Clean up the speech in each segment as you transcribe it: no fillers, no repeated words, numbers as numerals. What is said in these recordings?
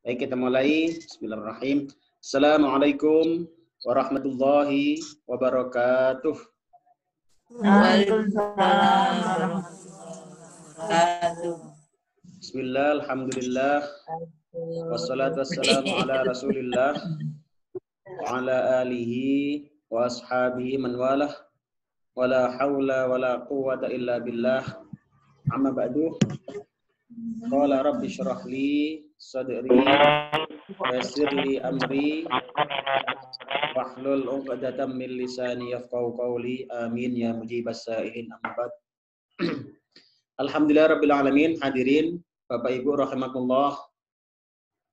Baik, kita mulai. Bismillahirrahmanirrahim. Assalamualaikum warahmatullahi wabarakatuh. Waalaikumsalam warahmatullahi wabarakatuh. Bismillah, alhamdulillah. Wassalatu wassalamu ala rasulillah wa ala alihi wa ashabihi man walah. Wala hawla wala quwwata illa billah. Amma ba'du. Qala rabbi syrah li sadri wa yassir li amri wahlul 'uqdatam min lisani yafqahu qawli. Amin ya mujibas sa'ilin. Amma ba'd. Alhamdulillah rabbil alamin. Hadirin Bapak Ibu rahimakumullah,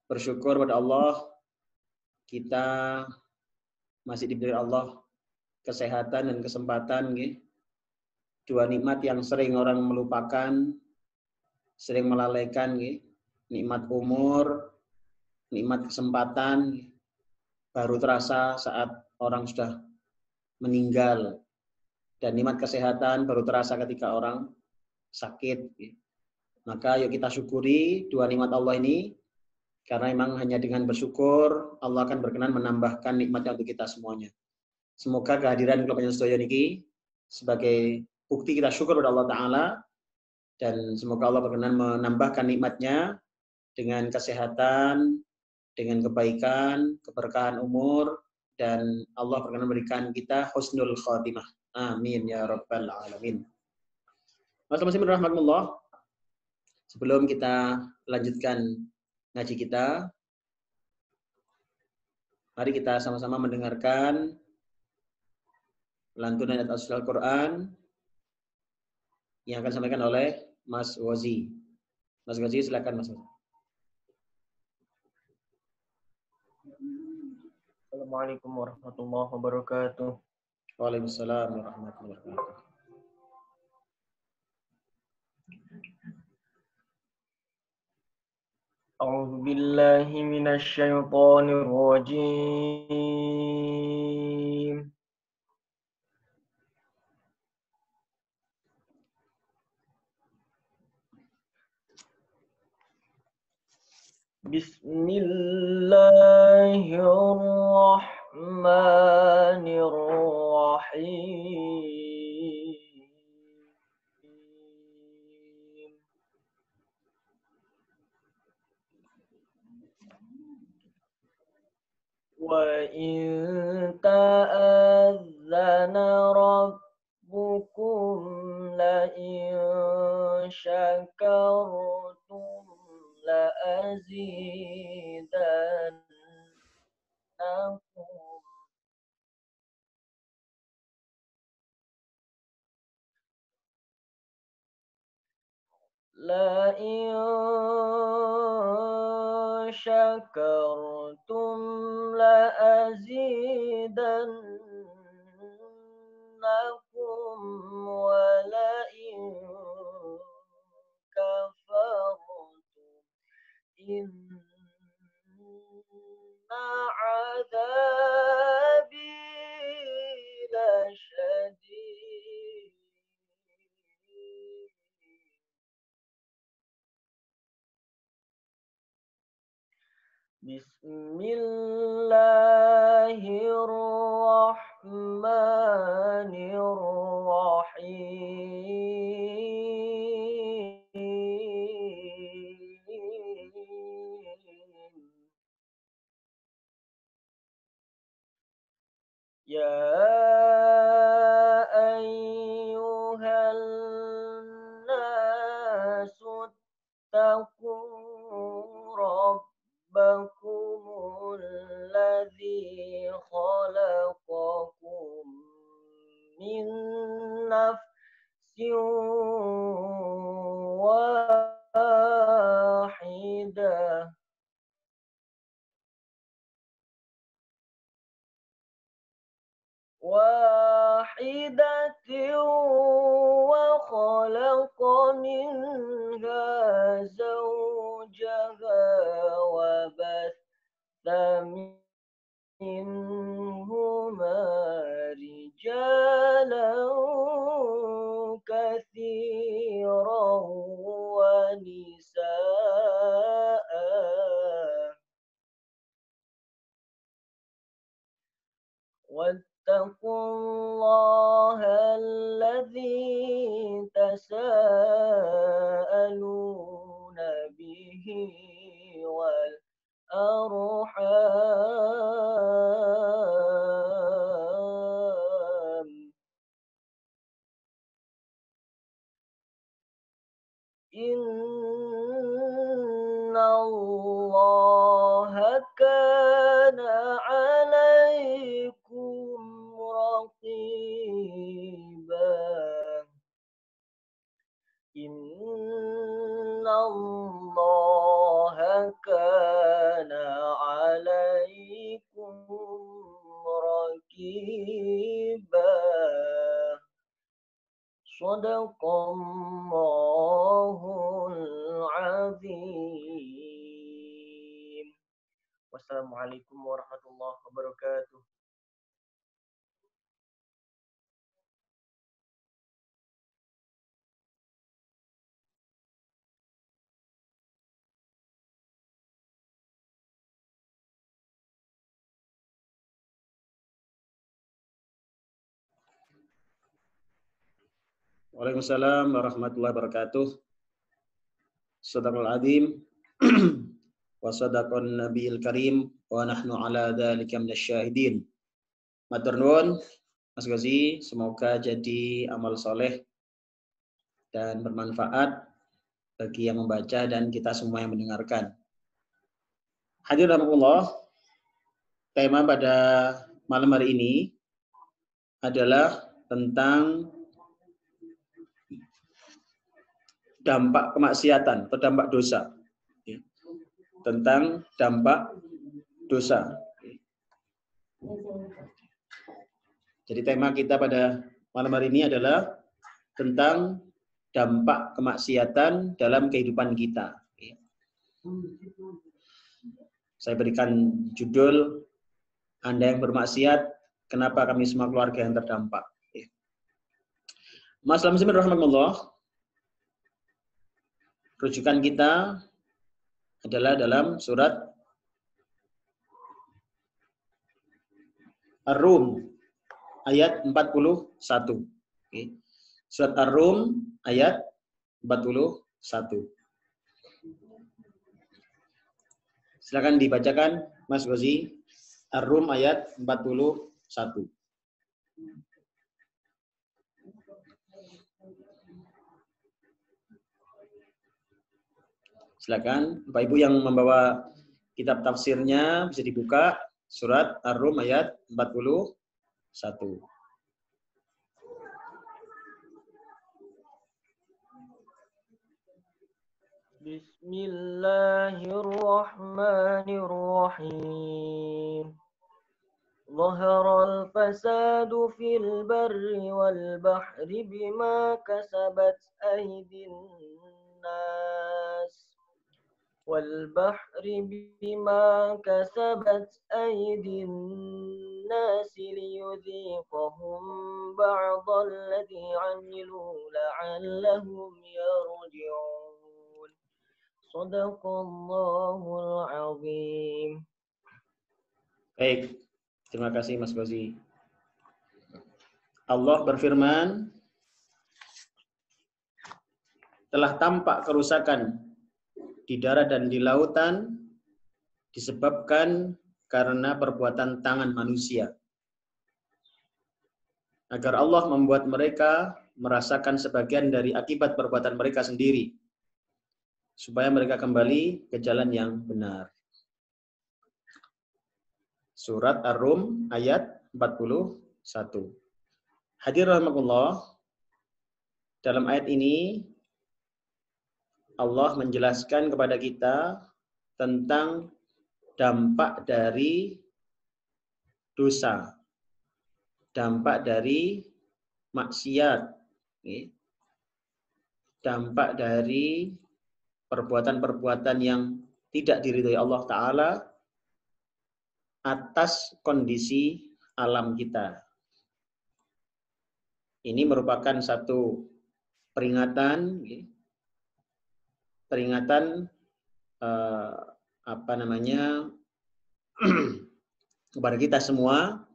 bersyukur pada Allah kita masih diberi Allah kesehatan dan kesempatan, dua nikmat yang sering orang melupakan, sering melalaikan, nikmat umur, nikmat kesempatan baru terasa saat orang sudah meninggal, dan nikmat kesehatan baru terasa ketika orang sakit. Maka yuk kita syukuri dua nikmat Allah ini, karena memang hanya dengan bersyukur Allah akan berkenan menambahkan nikmatnya untuk kita semuanya. Semoga kehadiran kula panjenengan sedaya niki sebagai bukti kita syukur kepada Allah Ta'ala, dan semoga Allah berkenan menambahkan nikmatnya dengan kesehatan, dengan kebaikan, keberkahan umur, dan Allah berkenan memberikan kita husnul khatimah. Amin ya rabbal alamin. Masing-masing rahmatullah. Sebelum kita lanjutkan ngaji kita, mari kita sama-sama mendengarkan lantunan ayat Al-Quran yang akan disampaikan oleh Mas Wazi. Mas Wazi, silakan Mas. Assalamualaikum warahmatullahi wabarakatuh. Waalaikumsalam warahmatullahi wabarakatuh. A'udzu billahi minasy syaithanir rajim. Bismillahirrahmanirrahim. Wa in ta'adzana rabbukum la in syakartum la azidannakum la in syakartum la azidannakum wa la in kafartum inna adzabi lasyadid. Bismillahirrahmanirrahim. Ya ayyuhal nasu taqu rabbakumul ladzi khalaqakum min nafsin wahidah wa khalaqa minha zawjaha wa batha minhuma rijalan katsiran wa nisaa واتقوا الله الذي تساءلون به والأرحام إن الله كان عليكم رقيبا إن الله كان عليكم رقيبا صدق الله العظيم. Wassalamualaikum warahmatullahi wabarakatuh. Waalaikumsalam warahmatullahi wabarakatuh. Shadaqal adzim wa shadaqan nabiyil karim wa nahnu ala dzalika minasyahidin. Matur nuwun Mas Ghazi, semoga jadi amal soleh dan bermanfaat bagi yang membaca dan kita semua yang mendengarkan. Hadirin rahimakumullah, tema pada malam hari ini adalah tentang dampak kemaksiatan atau dampak dosa. Tentang dampak dosa. Jadi tema kita pada malam hari ini adalah tentang dampak kemaksiatan dalam kehidupan kita. Saya berikan judul, Anda yang bermaksiat, kenapa kami semua keluarga yang terdampak. Mas muslimin rahimakumullah, rujukan kita adalah dalam surat Ar-Rum ayat 41. Surat Ar-Rum ayat 41. Silakan dibacakan Mas Ghazi, Ar-Rum ayat 41. Silakan Bapak Ibu yang membawa kitab tafsirnya bisa dibuka surat Ar-Rum ayat 41. Bismillahirrahmanirrahim. ظهر الفساد في البر والبحر بما كسبت أيدي الناس ليذيقهم بعض الذي عملوا لعلهم يرجعون. صدق الله العظيم. Baik, terima kasih Mas Ghazi. Allah berfirman, telah tampak kerusakan di darat dan di lautan disebabkan karena perbuatan tangan manusia. Agar Allah membuat mereka merasakan sebagian dari akibat perbuatan mereka sendiri, supaya mereka kembali ke jalan yang benar. Surat Ar-Rum ayat 41. Hadirin rahimakumullah, dalam ayat ini Allah menjelaskan kepada kita tentang dampak dari dosa, dampak dari maksiat, dampak dari perbuatan-perbuatan yang tidak diridhoi Allah Ta'ala atas kondisi alam kita. Ini merupakan satu peringatan kepada kita semua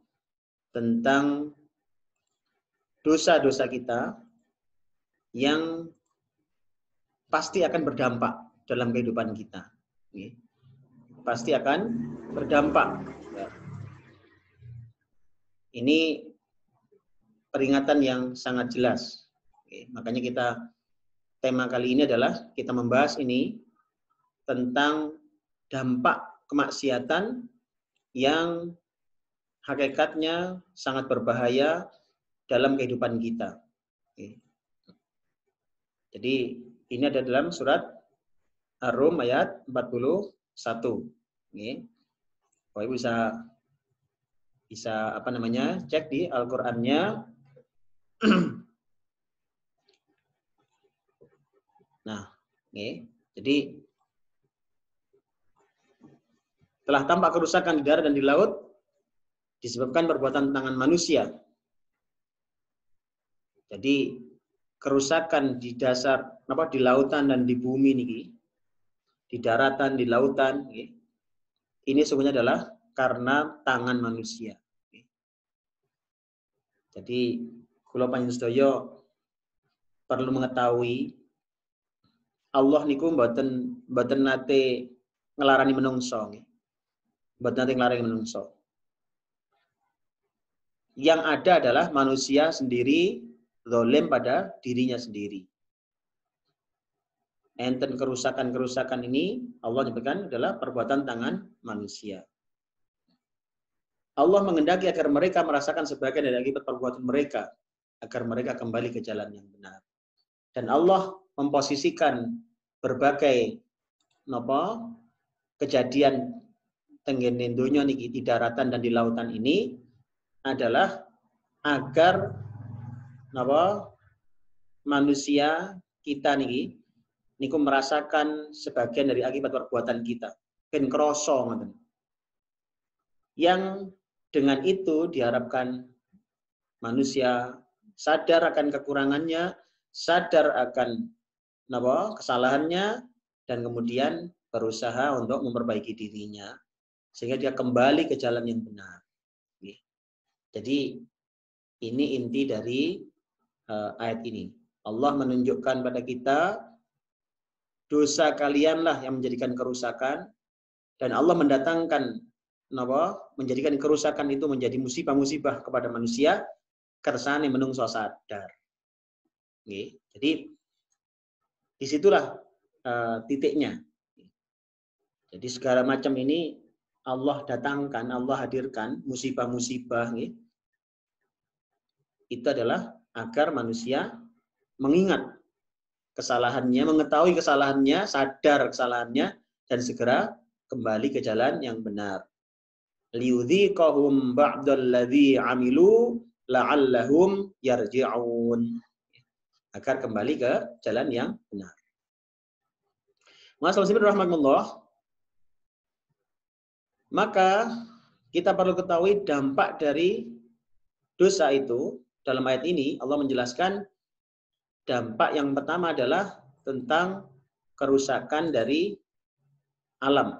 tentang dosa-dosa kita yang pasti akan berdampak dalam kehidupan kita. Pasti akan berdampak. Ini peringatan yang sangat jelas. Makanya tema kali ini adalah kita membahas ini tentang dampak kemaksiatan yang hakikatnya sangat berbahaya dalam kehidupan kita. Jadi ini ada dalam surat Ar-Rum ayat 41. Bapak Ibu bisa cek di Al-Qur'annya. Nah, jadi telah tampak kerusakan di darat dan di laut disebabkan perbuatan tangan manusia. Jadi kerusakan di dasar di lautan dan di bumi niki, di daratan, di lautan, ini sebenarnya adalah karena tangan manusia. Jadi kula panjenengan perlu mengetahui Allah niku mboten nate ngelarani menungso. Mboten nate ngelarani menungso. Yang ada adalah manusia sendiri zalim pada dirinya sendiri. Enten kerusakan-kerusakan ini Allah nyebutkan adalah perbuatan tangan manusia. Allah menghendaki agar mereka merasakan sebagian dari akibat perbuatan mereka, agar mereka kembali ke jalan yang benar. Dan Allah memposisikan berbagai kejadian tenggene donya niki di daratan dan di lautan ini adalah agar manusia kita niku merasakan sebagian dari akibat perbuatan kita. Ben kroso ngoten. Yang dengan itu diharapkan manusia sadar akan kekurangannya, sadar akan kesalahannya, dan kemudian berusaha untuk memperbaiki dirinya sehingga dia kembali ke jalan yang benar. Jadi ini inti dari ayat ini. Allah menunjukkan pada kita dosa kalianlah yang menjadikan kerusakan, dan Allah mendatangkan menjadikan kerusakan itu menjadi musibah-musibah kepada manusia kersane menungso sadar. Jadi disitulah titiknya. Jadi segala macam ini Allah datangkan, Allah hadirkan musibah-musibah itu adalah agar manusia mengingat kesalahannya, mengetahui kesalahannya, sadar kesalahannya, dan segera kembali ke jalan yang benar. Liyudhiqahum ba'dalladzi 'amilu la'allahum yarji'un. Agar kembali ke jalan yang benar. Rahmatullah. Maka kita perlu ketahui dampak dari dosa itu. Dalam ayat ini Allah menjelaskan dampak yang pertama adalah tentang kerusakan dari alam.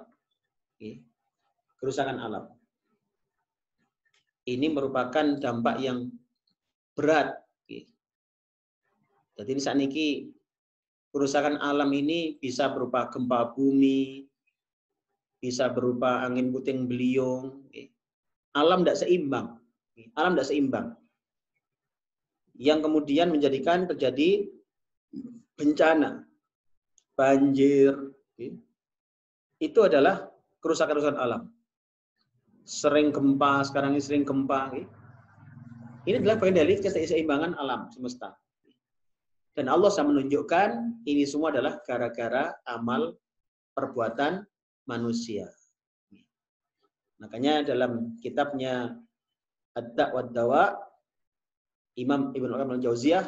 Kerusakan alam. Ini merupakan dampak yang berat. Jadi saat ini kerusakan alam ini bisa berupa gempa bumi, bisa berupa angin puting beliung. Alam tidak seimbang. Alam tidak seimbang. Yang kemudian menjadikan terjadi bencana, banjir. Itu adalah kerusakan-kerusakan alam. Sering gempa, sekarang ini sering gempa. Ini adalah bagian dari keseimbangan alam semesta. Dan Allah sudah menunjukkan ini semua adalah gara-gara amal perbuatan manusia. Makanya dalam kitabnya Ad-Da' wad-Dawa, Imam Ibnu Qayyim al-Jauziyah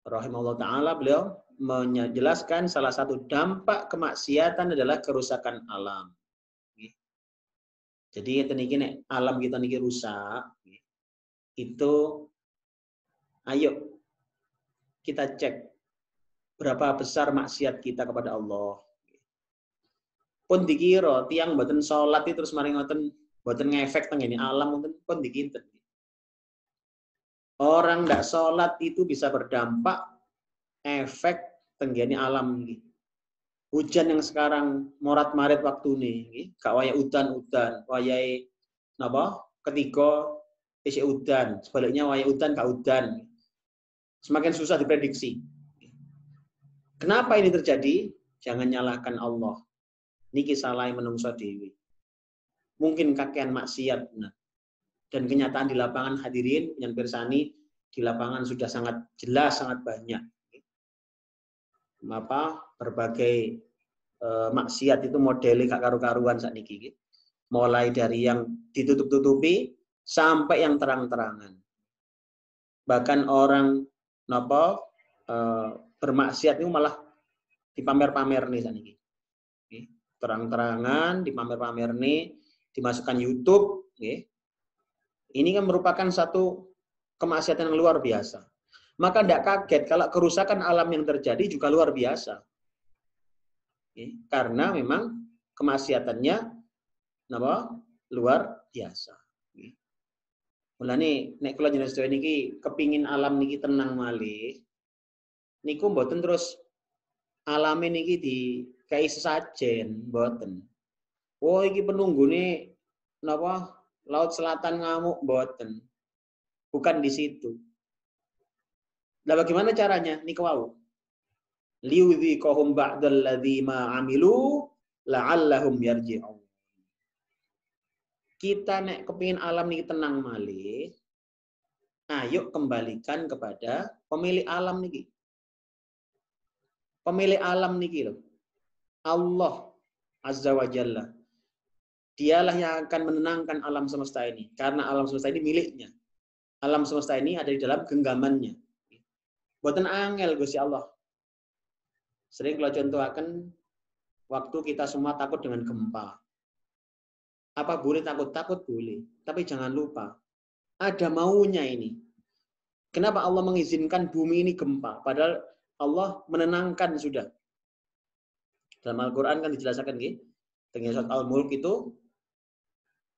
rahimahullah ta'ala, beliau menjelaskan salah satu dampak kemaksiatan adalah kerusakan alam. Jadi alam kita niki rusak, itu ayo kita cek berapa besar maksiat kita kepada Allah. Pun dikira tiang mboten salat terus mari ngoten mboten ngefek teng ini alam mungkin pun dikinten. Orang tidak sholat itu bisa berdampak efek tenggene alam ini. Hujan yang sekarang morat-marit waktu ini, gak waya udan, wayai napa? Ketiga isih udan, sebaliknya waya udan gak udan. Semakin susah diprediksi. Kenapa ini terjadi? Jangan nyalahkan Allah. Niki salah menungso dewi. Mungkin kakean maksiat benar. Dan kenyataan di lapangan hadirin yang pirsani di lapangan sudah sangat jelas, sangat banyak. Berbagai maksiat itu modelnya gak karu-karuan saat niki. Mulai dari yang ditutup-tutupi sampai yang terang-terangan. Bahkan orang bermaksiat itu malah dipamer-pamer nih saat niki. Terang-terangan dipamer-pamer nih, dimasukkan YouTube. Ini kan merupakan satu kemaksiatan yang luar biasa. Maka tidak kaget kalau kerusakan alam yang terjadi juga luar biasa. Karena memang kemaksiatannya luar biasa. Mulane nek kula jenengan sedaya niki kepingin alam niki tenang malih. Niku mboten terus alame niki dikai sesajen, mboten. Oh iki penunggune Laut Selatan ngamuk, mboten. Bukan di situ. Nah, bagaimana caranya? Niku wau. Liudhiqahum ba'dal ladzi ma 'amilu la'allahum yarji'un. Kita nek kepingin alam niki tenang malih, ayo kembalikan kepada pemilik alam niki. Pemilik alam niki loh. Allah Azza wa Jalla. Dialah yang akan menenangkan alam semesta ini. Karena alam semesta ini miliknya. Alam semesta ini ada di dalam genggamannya. Buatan angel Gusti Allah. Sering kalau contohkan waktu kita semua takut dengan gempa. Apa boleh takut? Takut boleh. Tapi jangan lupa. Ada maunya ini. Kenapa Allah mengizinkan bumi ini gempa? Padahal Allah menenangkan sudah. Dalam Al-Quran kan dijelaskan gitu. Dengan surat Al-Mulk itu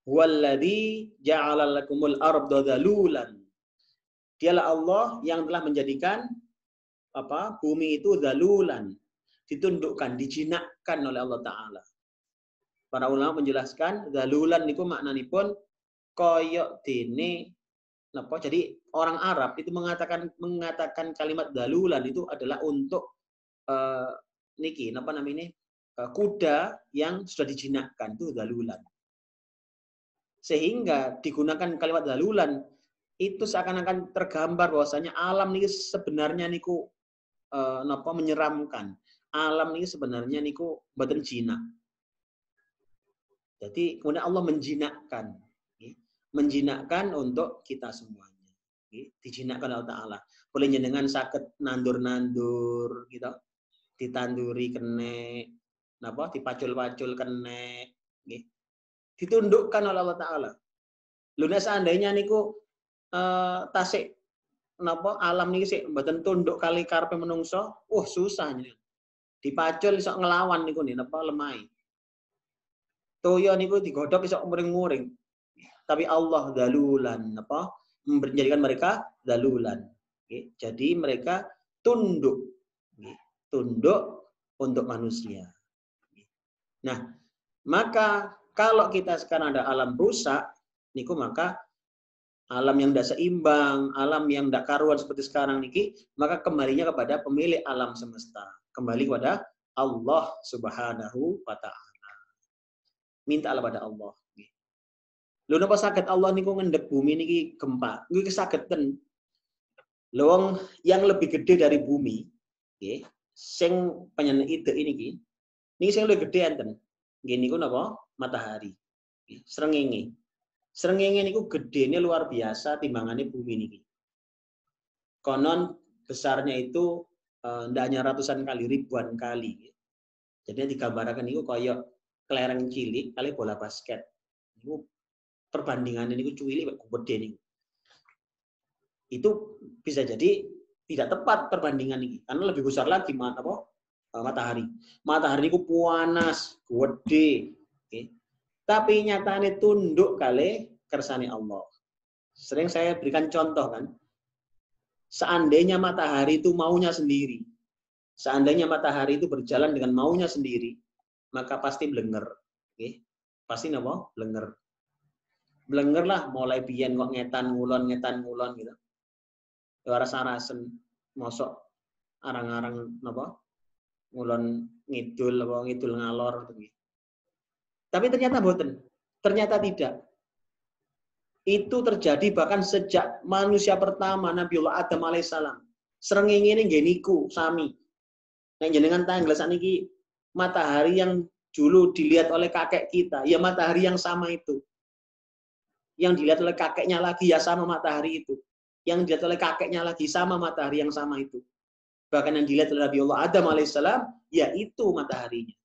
Walladzi ja'ala lakumul arda dhalulan. Dialah Allah yang telah menjadikan bumi itu dhalulan, ditundukkan, dijinakkan oleh Allah Taala. Para ulama menjelaskan dhalulan niku maknanipun koyok dene jadi orang Arab itu mengatakan kalimat dhalulan itu adalah untuk kuda yang sudah dijinakkan itu dhalulan. Sehingga digunakan kalimat dhalulan itu seakan-akan tergambar bahwasanya alam ini sebenarnya niku menyeramkan. Alam ini sebenarnya niku mboten jinak. Jadi kemudian Allah menjinakkan. Menjinakkan untuk kita semuanya. Dijinakkan oleh Allah Ta'ala. Boleh jenengan sakit nandur-nandur gitu. Ditanduri kene, dipacul-pacul kene, ditundukkan oleh Allah Ta'ala. Luna seandainya niku tasik alam niki sik mboten tunduk kali karepe menungso, susah nih. Dipacul iso ngelawan niku lemai. Toya niku digodhog iso muring-muring. Tapi Allah dhalulan menjadikan mereka dhalulan. Jadi mereka tunduk. Tunduk untuk manusia. Nah, maka kalau kita sekarang ada alam rusak, niku maka alam yang tidak seimbang, alam yang tidak karuan seperti sekarang niki, maka kembalinya kepada pemilik alam semesta. Kembali kepada Allah Subhanahu wa Ta'ala. Minta kepada Allah. Lho napa saged Allah niku ngendhek bumi niki gempa? Niki sageden. Lho yang lebih gede dari bumi, nggih, sing panjenengan ide niki sing luwih gede enten. Nggih niku napa? Matahari. Srengenge. Srengenge niku gedene luar biasa timbangane bumi niki. Konon besarnya itu ndak hanya ratusan kali, ribuan kali. Jadi digambarkan niku kaya kelereng cilik kali bola basket. Niku perbandingannya niku cuwili gede niku. Itu bisa jadi tidak tepat perbandingan ini karena lebih besar lagi matahari. Matahari niku panas, gede. Okay. Tapi nyatane tunduk kali kersane Allah. Sering saya berikan contoh kan. Seandainya matahari itu maunya sendiri, seandainya matahari itu berjalan dengan maunya sendiri, maka pasti blenger. Oke? Pasti napa? Blenger. Blenger lah mulai biyen kok ngetan ngulon gitu. Ya rasa-rasen mosok arang-arang napa? Ngulon ngidul apa ngidul ngalor gitu. Tapi ternyata boten. Ternyata tidak. Itu terjadi bahkan sejak manusia pertama Nabiullah Adam alaihissalam. Srengenge nggih niku sami. Nek jenengan tanggal sakniki matahari yang dulu dilihat oleh kakek kita, ya matahari yang sama itu. Yang dilihat oleh kakeknya lagi ya sama matahari itu. Yang dilihat oleh kakeknya lagi sama matahari yang sama itu. Bahkan yang dilihat oleh Nabiullah Adam alaihissalam, ya itu mataharinya.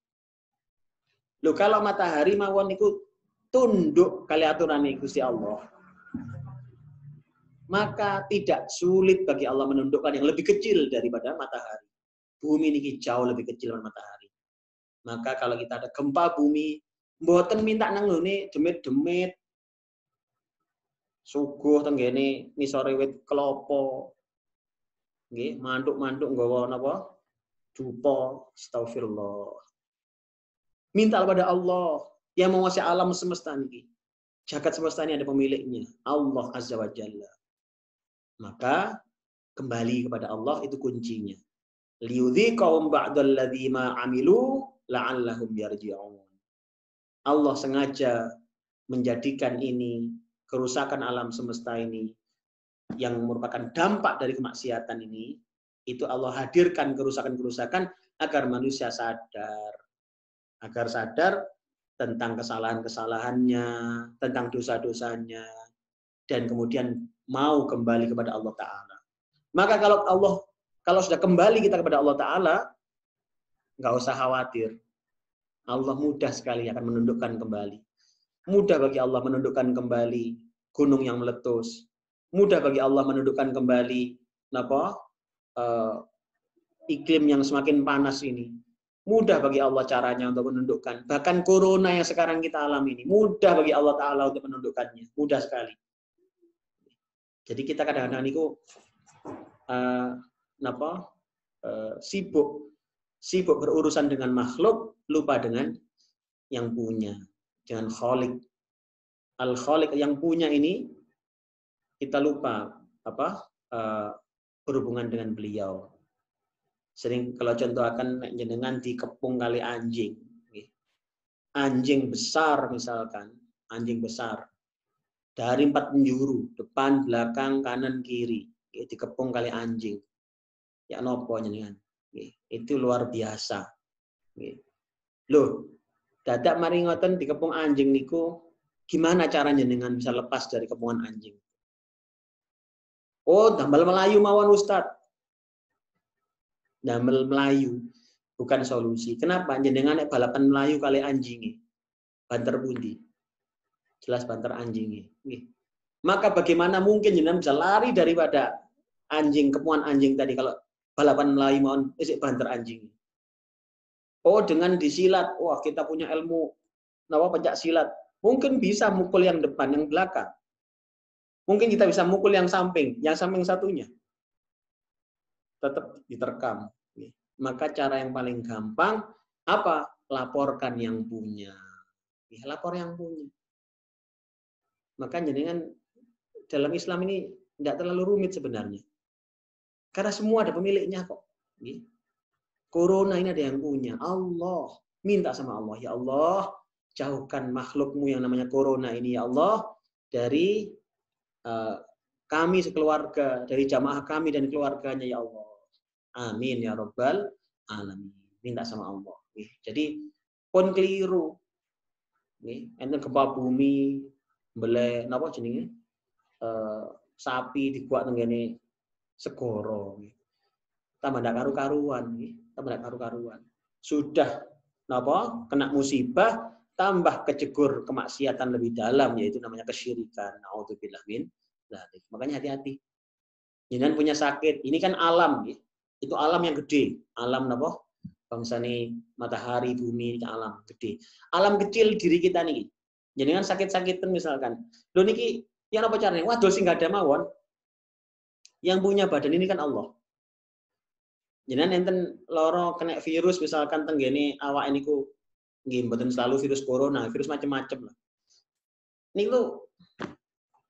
Loh kalau matahari mawon niku tunduk kali aturan Gusti Allah, maka tidak sulit bagi Allah menundukkan yang lebih kecil daripada matahari. Bumi ini jauh lebih kecil daripada matahari. Maka kalau kita ada gempa bumi, mboten minta nang ngene demit-demit suguh teng ngene ngisore wit klopo. Nggih, mantuk-mantuk nggawa napa? Dupa, astagfirullah. Minta kepada Allah yang menguasai alam semesta ini. Jagat semesta ini ada pemiliknya, Allah Azza wa Jalla. Maka kembali kepada Allah itu kuncinya. Liyudhiqahum ba'dal ladzi ma 'amilu la'allahum yarji'un. Allah sengaja menjadikan ini kerusakan alam semesta ini yang merupakan dampak dari kemaksiatan ini, itu Allah hadirkan kerusakan-kerusakan agar manusia sadar. Agar sadar tentang kesalahan-kesalahannya, tentang dosa-dosanya, dan kemudian mau kembali kepada Allah Ta'ala. Maka kalau sudah kembali kita kepada Allah Ta'ala, nggak usah khawatir. Allah mudah sekali akan menundukkan kembali. Mudah bagi Allah menundukkan kembali gunung yang meletus. Mudah bagi Allah menundukkan kembali iklim yang semakin panas ini. Mudah bagi Allah caranya untuk menundukkan. Bahkan corona yang sekarang kita alami ini, mudah bagi Allah Ta'ala untuk menundukkannya. Mudah sekali. Jadi kita kadang-kadang itu sibuk berurusan dengan makhluk, lupa dengan yang punya. Dengan Khalik. Al-Khalik yang punya ini, kita lupa berhubungan dengan beliau. Sering kalau contoh akan jenengan dikepung kali anjing. Anjing besar misalkan, anjing besar. Dari 4 penjuru, depan, belakang, kanan, kiri. Dikepung kali anjing. Ya nopo jenengan. Itu luar biasa. Loh, dadak mari ngoten dikepung anjing niku, gimana cara jenengan bisa lepas dari kepungan anjing? Oh, tambal Melayu mawon Ustadz. Damel Melayu bukan solusi. Kenapa? Jenengan balapan Melayu kali anjingi. Banter pundi? Jelas banter anjingi. Maka bagaimana mungkin jenengan bisa lari daripada anjing, kepungan anjing tadi kalau balapan Melayu mau banter anjing? Oh, dengan disilat. Wah, kita punya ilmu pencak silat. Mungkin bisa mukul yang depan, yang belakang. Mungkin kita bisa mukul yang samping satunya. Tetap diterkam. Maka cara yang paling gampang apa? Laporkan yang punya. Lapor yang punya. Maka jenengan dalam Islam ini tidak terlalu rumit sebenarnya. Karena semua ada pemiliknya kok. Corona ini ada yang punya. Allah. Minta sama Allah. Ya Allah, jauhkan makhlukmu yang namanya corona ini ya Allah dari kami sekeluarga, dari jamaah kami dan keluarganya ya Allah. Amin ya Rabbal alamin. Minta sama Allah. Jadi pun keliru. Enten gempa bumi, bele napa jenenge? Sapi dibuat tenggene segoro. Tambah ndak karu-karuan, tambah ndak karu-karuan. Sudah napa kena musibah, tambah kejegur kemaksiatan lebih dalam, yaitu namanya kesyirikan. Nauzubillah min dzalik. Makanya hati-hati. Jangan punya sakit. Ini kan alam, itu alam yang gede. Alam napa? Bangsane matahari, bumi, ini alam gede. Alam kecil diri kita nih. Jangan sakit-sakitan misalkan. Lho niki yang apa caranya? Waduh sing gak ada mawon. Yang punya badan ini kan Allah. Jenengan enten loro kena virus misalkan tenggene awak niku nggih mboten selalu virus corona, virus macam-macam lah. Niku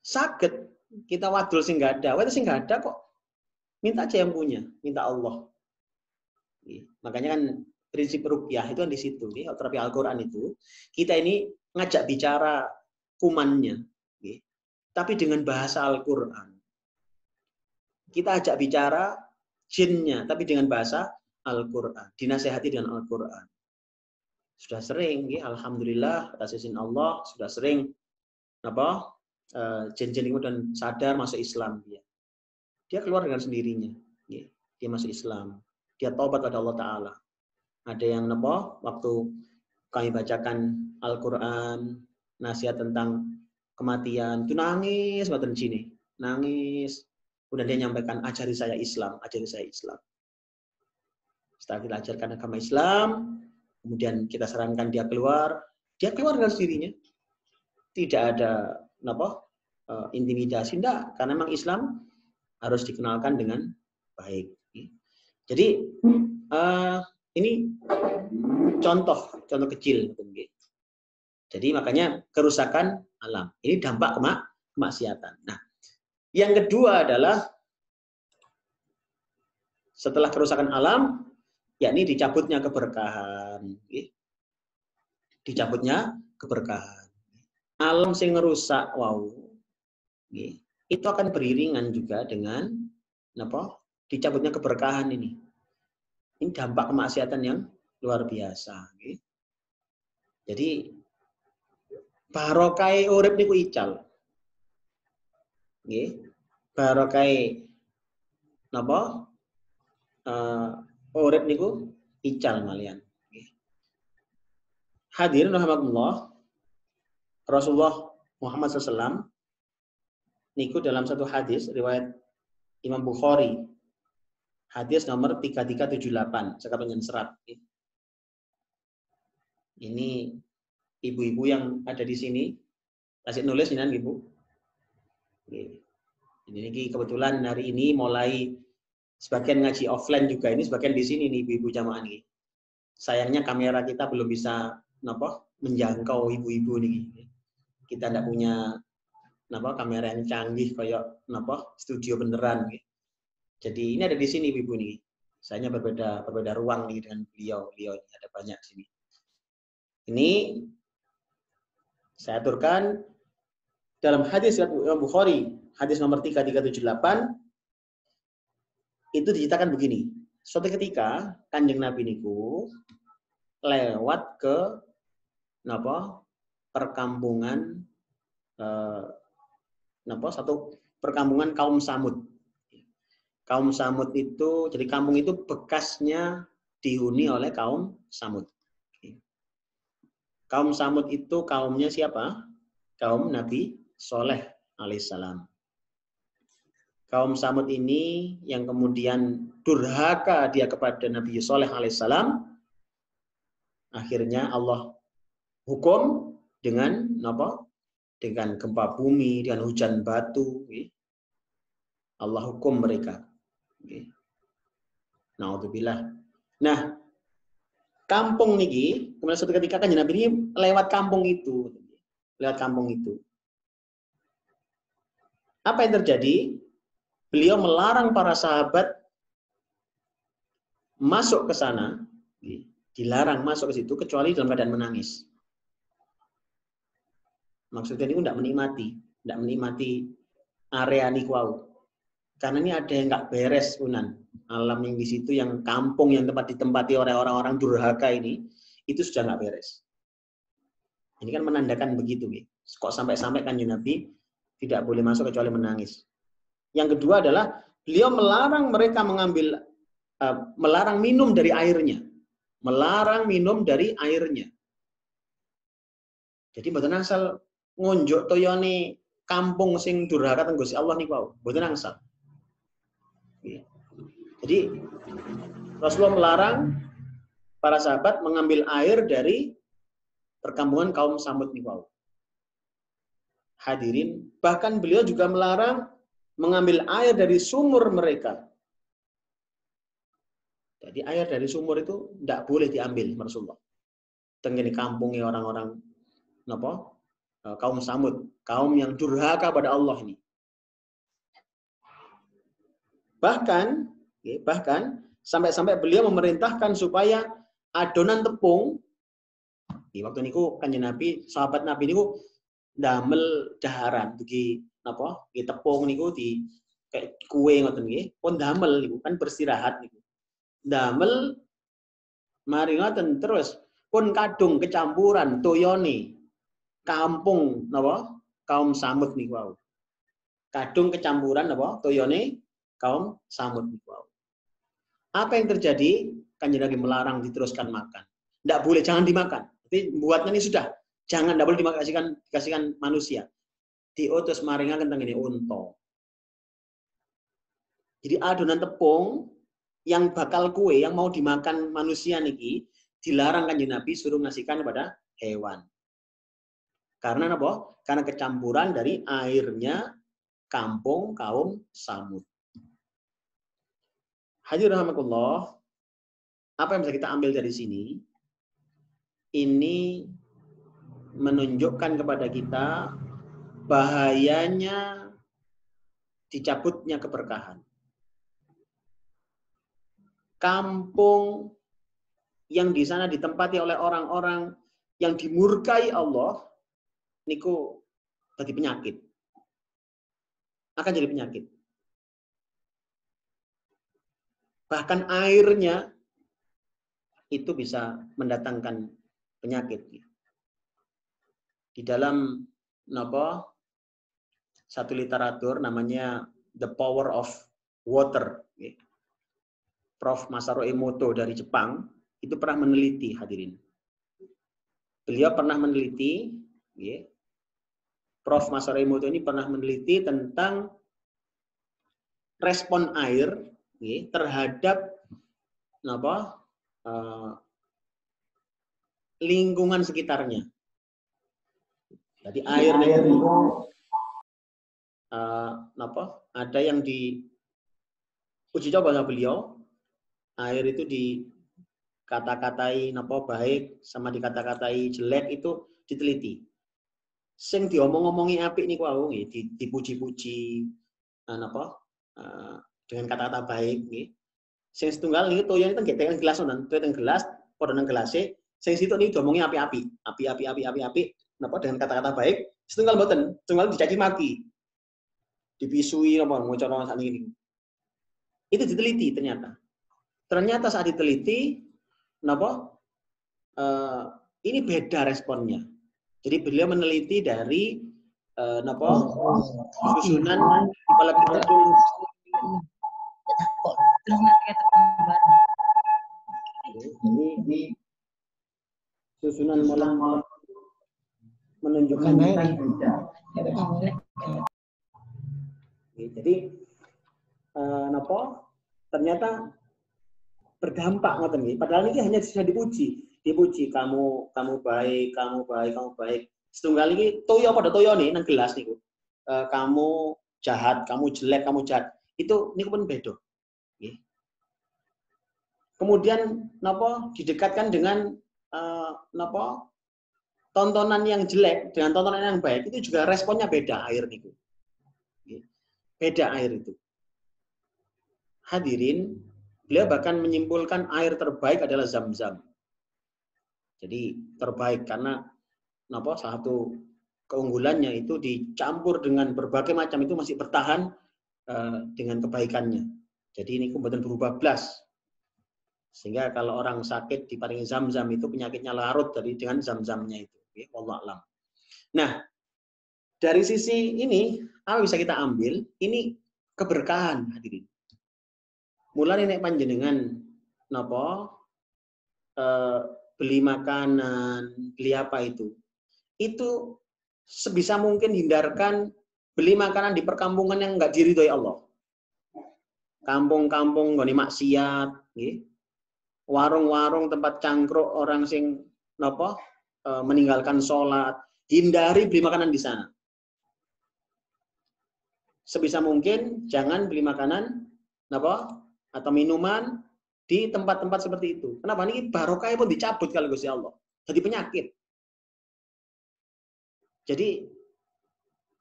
saged kita wadul sing enggak ada. Wes sing enggak ada kok. Minta aja yang punya, minta Allah. Makanya kan prinsip ruqyah itu kan di situ, terapi Al-Qur'an itu. Kita ini ngajak bicara kumannya, tapi dengan bahasa Al-Qur'an. Kita ajak bicara jinnya, tapi dengan bahasa Al-Qur'an. Dinasehati dengan Al-Qur'an. Sudah sering, alhamdulillah atas izin Allah, sudah sering jin-jin itu dan sadar masuk Islam dia. Dia keluar dengan sendirinya. Dia masuk Islam. Dia taubat pada Allah Ta'ala. Ada yang waktu kami bacakan Al-Quran, nasihat tentang kematian, itu nangis, batin sini. Nangis. Kemudian dia nyampaikan, ajari saya Islam, ajari saya Islam. Setelah kita ajarkan agama Islam, kemudian kita sarankan dia keluar dengan sendirinya. Tidak ada intimidasi, enggak. Karena memang Islam harus dikenalkan dengan baik. Jadi ini contoh kecil. Jadi makanya kerusakan alam. Ini dampak kemaksiatan. Nah, yang kedua adalah setelah kerusakan alam, yakni dicabutnya keberkahan. Dicabutnya keberkahan. Alam sing ngerusak, itu akan beriringan juga dengan dicabutnya keberkahan ini. Ini dampak kemaksiatan yang luar biasa. Jadi barokai urip niku ical. Barokai urip niku ical malian. Hadirin rahimakumullah, Rasulullah Muhammad SAW niku dalam satu hadis riwayat Imam Bukhari, hadis nomor 3378, sekalian serat. Ini ibu-ibu yang ada di sini, kasih nulis ini Ibu. Ini kebetulan hari ini mulai sebagian ngaji offline juga, ini sebagian di sini nih ibu-ibu jamaah ini. Sayangnya kamera kita belum bisa menjangkau ibu-ibu nih. Kita tidak punya kamera yang canggih kayak studio beneran. Jadi ini ada di sini ibu nih. Saya berbeda ruang nih dengan beliau ini ada banyak sini. Ini saya aturkan dalam hadis Imam Bukhari, hadis nomor 3378 itu diceritakan begini. Suatu ketika Kanjeng Nabi niku lewat ke perkampungan satu perkampungan kaum Samud. Kaum Samud itu, jadi kampung itu bekasnya dihuni oleh kaum Samud. Kaum Samud itu kaumnya siapa? Kaum Nabi Soleh alaihissalam. Kaum Samud ini yang kemudian durhaka dia kepada Nabi Soleh alaihissalam. Akhirnya Allah hukum dengan dengan gempa bumi, dengan hujan batu. Allah hukum mereka. Na'udzubillah. Nah, kampung niki, kemudian suatu ketika Kanjeng Nabi ini lewat kampung itu. Lewat kampung itu. Apa yang terjadi? Beliau melarang para sahabat masuk ke sana, dilarang masuk ke situ kecuali dalam keadaan menangis. Maksudnya ini tidak menikmati area niku. Karena ini ada yang nggak beres punan. Alam yang di situ, yang kampung yang tempat ditempati oleh orang-orang durhaka ini, itu sudah nggak beres. Ini kan menandakan begitu, kok sampai-sampai Kanjeng Nabi tidak boleh masuk kecuali menangis. Yang kedua adalah beliau melarang mereka melarang minum dari airnya, melarang minum dari airnya. Jadi mboten asal ngunjuk toyone kampung sing durhaka teng Gusti Allah niku, mboten angsal. Jadi Rasulullah melarang para sahabat mengambil air dari perkampungan kaum Samud niku. Hadirin, bahkan beliau juga melarang mengambil air dari sumur mereka. Jadi air dari sumur itu tidak boleh diambil, Rasulullah. Tengene kampungnya orang-orang napa? Kaum Samud, kaum yang durhaka pada Allah ini. Bahkan sampai-sampai beliau memerintahkan supaya adonan tepung di waktu niku Kanjeng Nabi, sahabat Nabi niku damel daharan dugi napa? Nggih tepung niku di kayak kue ngoten nggih, pun damel niku kan beristirahat niku. Damel mari ngoten terus pun kadung kecampuran toyone kampung napa kaum Samud niku wau. Kadung kecampuran napa toyone kaum Samud niku wau. Apa yang terjadi? Kanjeng Nabi melarang diteruskan makan. Tidak boleh, jangan dimakan. Jadi buatnya ini sudah, jangan, tidak boleh dikasihkan manusia. Diutus maringaken teng ngene unta. Jadi adonan tepung yang bakal kue yang mau dimakan manusia niki dilarang Kanjeng Nabi suruh ngasihkan kepada hewan. Karena apa? Karena kecampuran dari airnya kampung kaum Samud. Hadirin rahimakumullah, apa yang bisa kita ambil dari sini? Ini menunjukkan kepada kita bahayanya dicabutnya keberkahan. Kampung yang di sana ditempati oleh orang-orang yang dimurkai Allah, niku jadi penyakit. Akan jadi penyakit. Bahkan airnya itu bisa mendatangkan penyakit. Di dalam satu literatur namanya The Power of Water, Prof. Masaru Emoto dari Jepang itu pernah meneliti, hadirin. Beliau pernah meneliti, Prof. Masaru Emoto ini pernah meneliti tentang respon air terhadap lingkungan sekitarnya. Jadi air itu ada yang di uji coba sama beliau, air itu dikata-katai baik sama dikata-katai jelek itu diteliti. Sing diomong-omongi apik niku wau nggih, dipuji-puji dengan kata-kata baik nggih. Sing setunggal niku toyone teng gelas nonton, teng gelas, padha nang gelase, sing situ niku diomongi api-api dengan kata-kata baik, setunggal mboten, setunggal dicaci maki. Dipisui ngono sak niki. Itu diteliti ternyata. Ternyata saat diteliti ini beda responnya. Jadi beliau meneliti dari susunan kepala gedung ini susunan molekul menunjukkan jadi ternyata berdampak ngoten nggih. Padahal ini hanya bisa dipuji, kamu baik. Setunggal iki toyo pada toyone nang gelas niku. Kamu jahat, kamu jelek, kamu jahat. Itu niku pun beda. Nggih. Kemudian didekatkan dengan tontonan yang jelek dengan tontonan yang baik, itu juga responnya beda air niku. Beda air itu. Hadirin, beliau bahkan menyimpulkan air terbaik adalah Zam-Zam. Jadi terbaik karena salah satu keunggulannya itu dicampur dengan berbagai macam itu masih bertahan dengan kebaikannya. Jadi ini kemudian berubah blas. Sehingga kalau orang sakit diparingi Zam-Zam itu penyakitnya larut dengan Zam-Zamnya itu. Wallahu a'lam. Nah, dari sisi ini apa bisa kita ambil? Ini keberkahan, hadirin. Mulai nek panjenengan beli makanan, beli apa itu sebisa mungkin hindarkan beli makanan di perkampungan yang enggak diridhoi Allah. Kampung-kampung nggone maksiat, nggih. Warung-warung tempat cangkruk orang sing meninggalkan sholat, hindari beli makanan di sana. sebisa mungkin jangan beli makanan apa atau minuman di tempat-tempat seperti itu. Kenapa? Ini barokah pun dicabut kalau Gusti Allah. Jadi penyakit. Jadi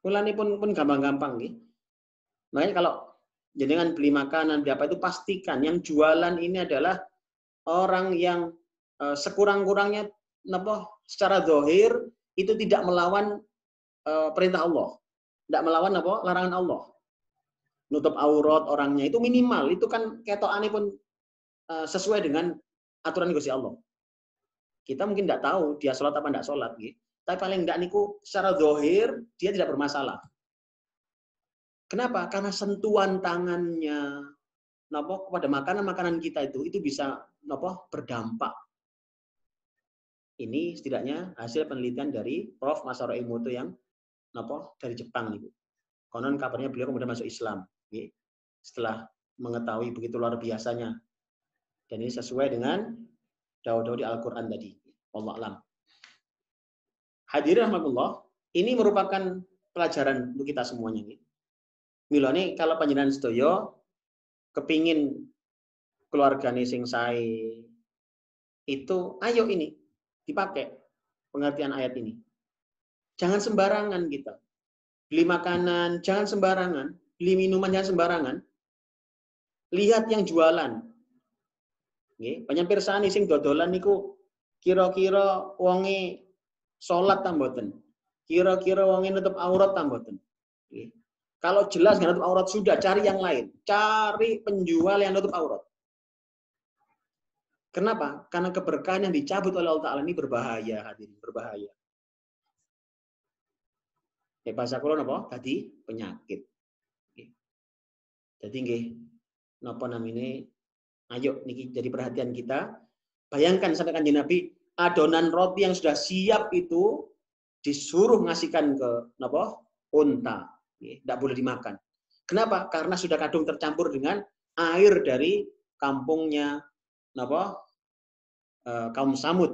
mulane pun gampang-gampang nih. Makanya kalau jenengan beli makanan, beli apa itu pastikan yang jualan ini adalah orang yang sekurang-kurangnya secara zahir itu tidak melawan perintah Allah. Tidak melawan larangan Allah. Nutup aurat orangnya itu minimal, itu kan ketokane pun sesuai dengan aturan Gusti Allah. Kita mungkin tidak tahu dia sholat apa tidak sholat, gitu. Tapi paling tidak niku secara zahir dia tidak bermasalah. Kenapa? Karena sentuhan tangannya kepada makanan-makanan kita itu bisa berdampak. Ini setidaknya hasil penelitian dari Prof. Masaru Emoto yang dari Jepang nih. Konon kabarnya beliau kemudian masuk Islam. Gitu. Setelah mengetahui begitu luar biasanya. Dan ini sesuai dengan daun-daun di Al-Quran tadi. Wallahu a'lam. Hadirin rahmatullah, ini merupakan pelajaran untuk kita semuanya. Mila nih kalau panjenengan sedaya kepingin keluarga sing sae itu, ayo ini dipakai pengertian ayat ini. Jangan sembarangan kita. Beli makanan jangan sembarangan, beli minuman jangan sembarangan. Lihat yang jualan. Nggih, panjenengan sing dodolan niku kira-kira wonge sholat ta mboten? Kira-kira wonge nutup aurat ta mboten? Kalau jelas nggak nutup aurat sudah cari yang lain. Cari penjual yang nutup aurat. Kenapa? Karena keberkahan yang dicabut oleh Allah Ta'ala ini berbahaya, hadirin, berbahaya. Bahasa kula napa? Tadi penyakit. Jadi nggih napa namine? Ayo niki jadi perhatian kita. Bayangkan sampai Kanjeng Nabi adonan roti yang sudah siap itu disuruh ngasihkan ke unta, tidak boleh dimakan. Kenapa? Karena sudah kadung tercampur dengan air dari kampungnya kaum Samud,